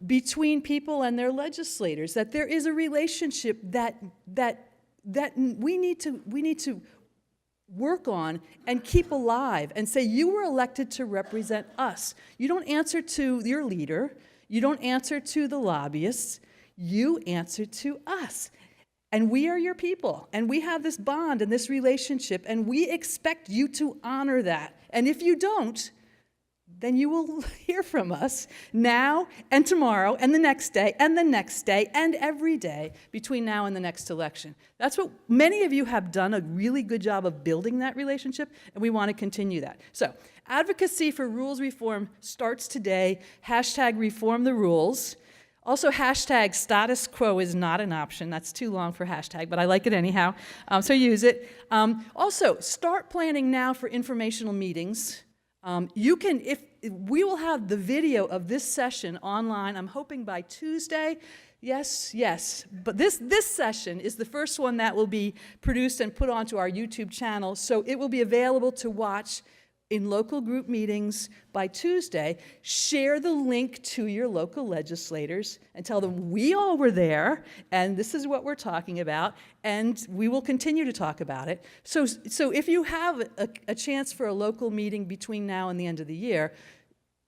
between people and their legislators, that there is a relationship that we need to work on and keep alive and say, you were elected to represent us. You don't answer to your leader. You don't answer to the lobbyists, you answer to us. And we are your people, and we have this bond and this relationship, and we expect you to honor that. And if you don't, then you will hear from us now and tomorrow and the next day and the next day and every day between now and the next election. That's what many of you have done a really good job of building that relationship, and we want to continue that. So, advocacy for rules reform starts today. Hashtag reform the rules. Also, hashtag status quo is not an option. That's too long for hashtag, but I like it anyhow, so use it. Also, start planning now for informational meetings. We will have the video of this session online, I'm hoping by Tuesday. Yes. But this session is the first one that will be produced and put onto our YouTube channel, so it will be available to watch in local group meetings by Tuesday. Share the link to your local legislators and tell them we all were there and this is what we're talking about, and we will continue to talk about it. So if you have a chance for a local meeting between now and the end of the year,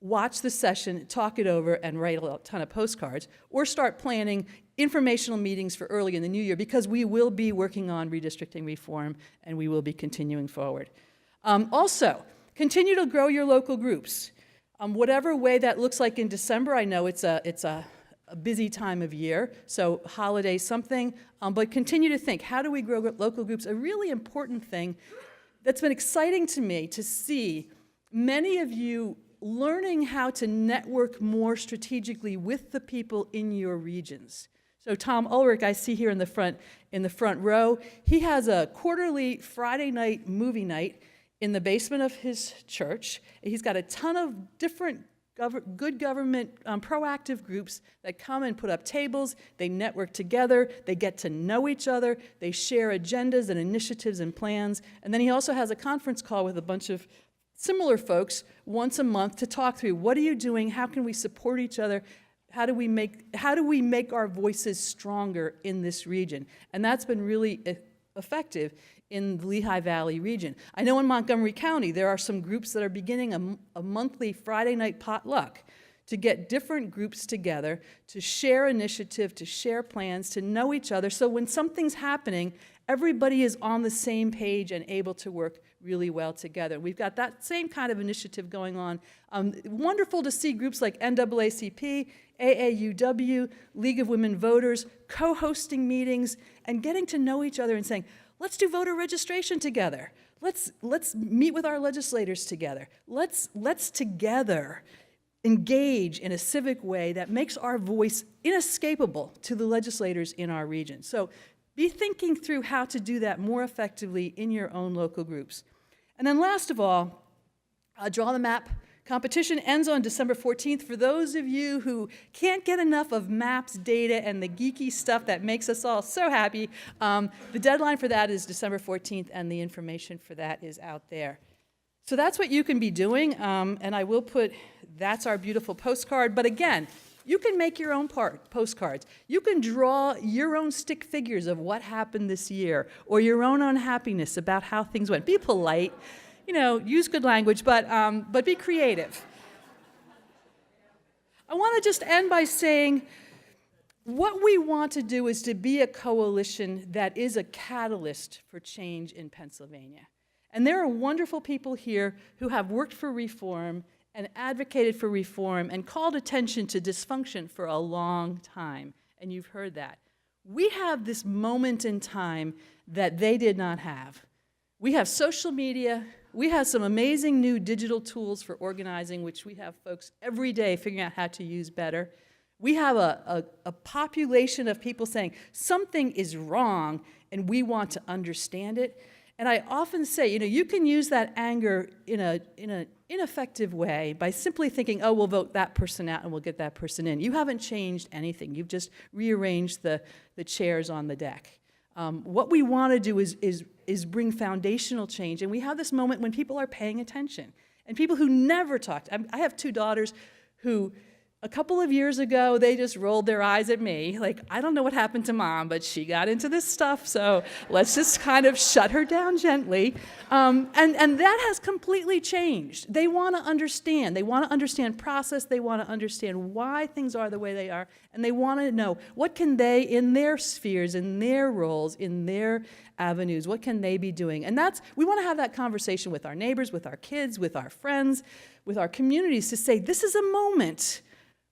watch the session, talk it over, and write a ton of postcards, or start planning informational meetings for early in the new year, because we will be working on redistricting reform and we will be continuing forward. Also, continue to grow your local groups. Whatever way that looks like in December, I know it's a busy time of year, so holiday something, but continue to think, how do we grow local groups? A really important thing that's been exciting to me to see many of you learning how to network more strategically with the people in your regions. So Tom Ulrich, I see here in the front row, he has a quarterly Friday night movie night in the basement of his church. He's got a ton of different good government proactive groups that come and put up tables, they network together, they get to know each other, they share agendas and initiatives and plans, and then he also has a conference call with a bunch of similar folks once a month to talk through, what are you doing, how can we support each other, how do we make our voices stronger in this region? And that's been really effective in the Lehigh Valley region. I know in Montgomery County there are some groups that are beginning a monthly Friday night potluck to get different groups together, to share initiative, to share plans, to know each other, so when something's happening Everybody is on the same page and able to work really well together. We've got that same kind of initiative going on. Wonderful to see groups like NAACP, AAUW, League of Women Voters, co-hosting meetings and getting to know each other and saying, let's do voter registration together. Let's meet with our legislators together. Let's together engage in a civic way that makes our voice inescapable to the legislators in our region. So be thinking through how to do that more effectively in your own local groups. And then last of all, draw the map. Competition ends on December 14th. For those of you who can't get enough of maps, data, and the geeky stuff that makes us all so happy, the deadline for that is December 14th, and the information for that is out there. So that's what you can be doing, and I will put, that's our beautiful postcard. But again, you can make your own postcards. You can draw your own stick figures of what happened this year, or your own unhappiness about how things went. Be polite. You know, use good language, but be creative. I want to just end by saying what we want to do is to be a coalition that is a catalyst for change in Pennsylvania. And there are wonderful people here who have worked for reform and advocated for reform and called attention to dysfunction for a long time, and you've heard that. We have this moment in time that they did not have. We have social media. We have some amazing new digital tools for organizing, which we have folks every day figuring out how to use better. We have a population of people saying something is wrong and we want to understand it. And I often say, you know, you can use that anger in an ineffective way by simply thinking, oh, we'll vote that person out and we'll get that person in. You haven't changed anything. You've just rearranged the chairs on the deck. What we want to do is bring foundational change, and we have this moment when people are paying attention, and people who never talked. I have two daughters who, a couple of years ago, they just rolled their eyes at me, like, I don't know what happened to Mom, but she got into this stuff, so let's just kind of shut her down gently. And that has completely changed. They want to understand. They want to understand process. They want to understand why things are the way they are, and they want to know what can they, in their spheres, in their roles, in their avenues, what can they be doing? And we want to have that conversation with our neighbors, with our kids, with our friends, with our communities to say, this is a moment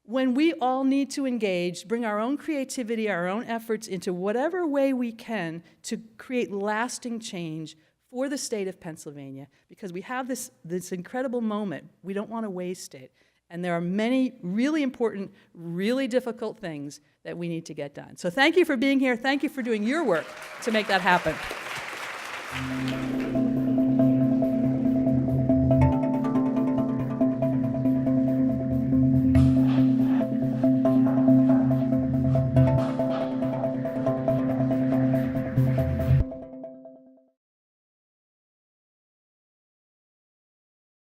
when we all need to engage, bring our own creativity, our own efforts into whatever way we can to create lasting change for the state of Pennsylvania, because we have this incredible moment. We don't want to waste it. And there are many really important, really difficult things that we need to get done. So thank you for being here. Thank you for doing your work to make that happen.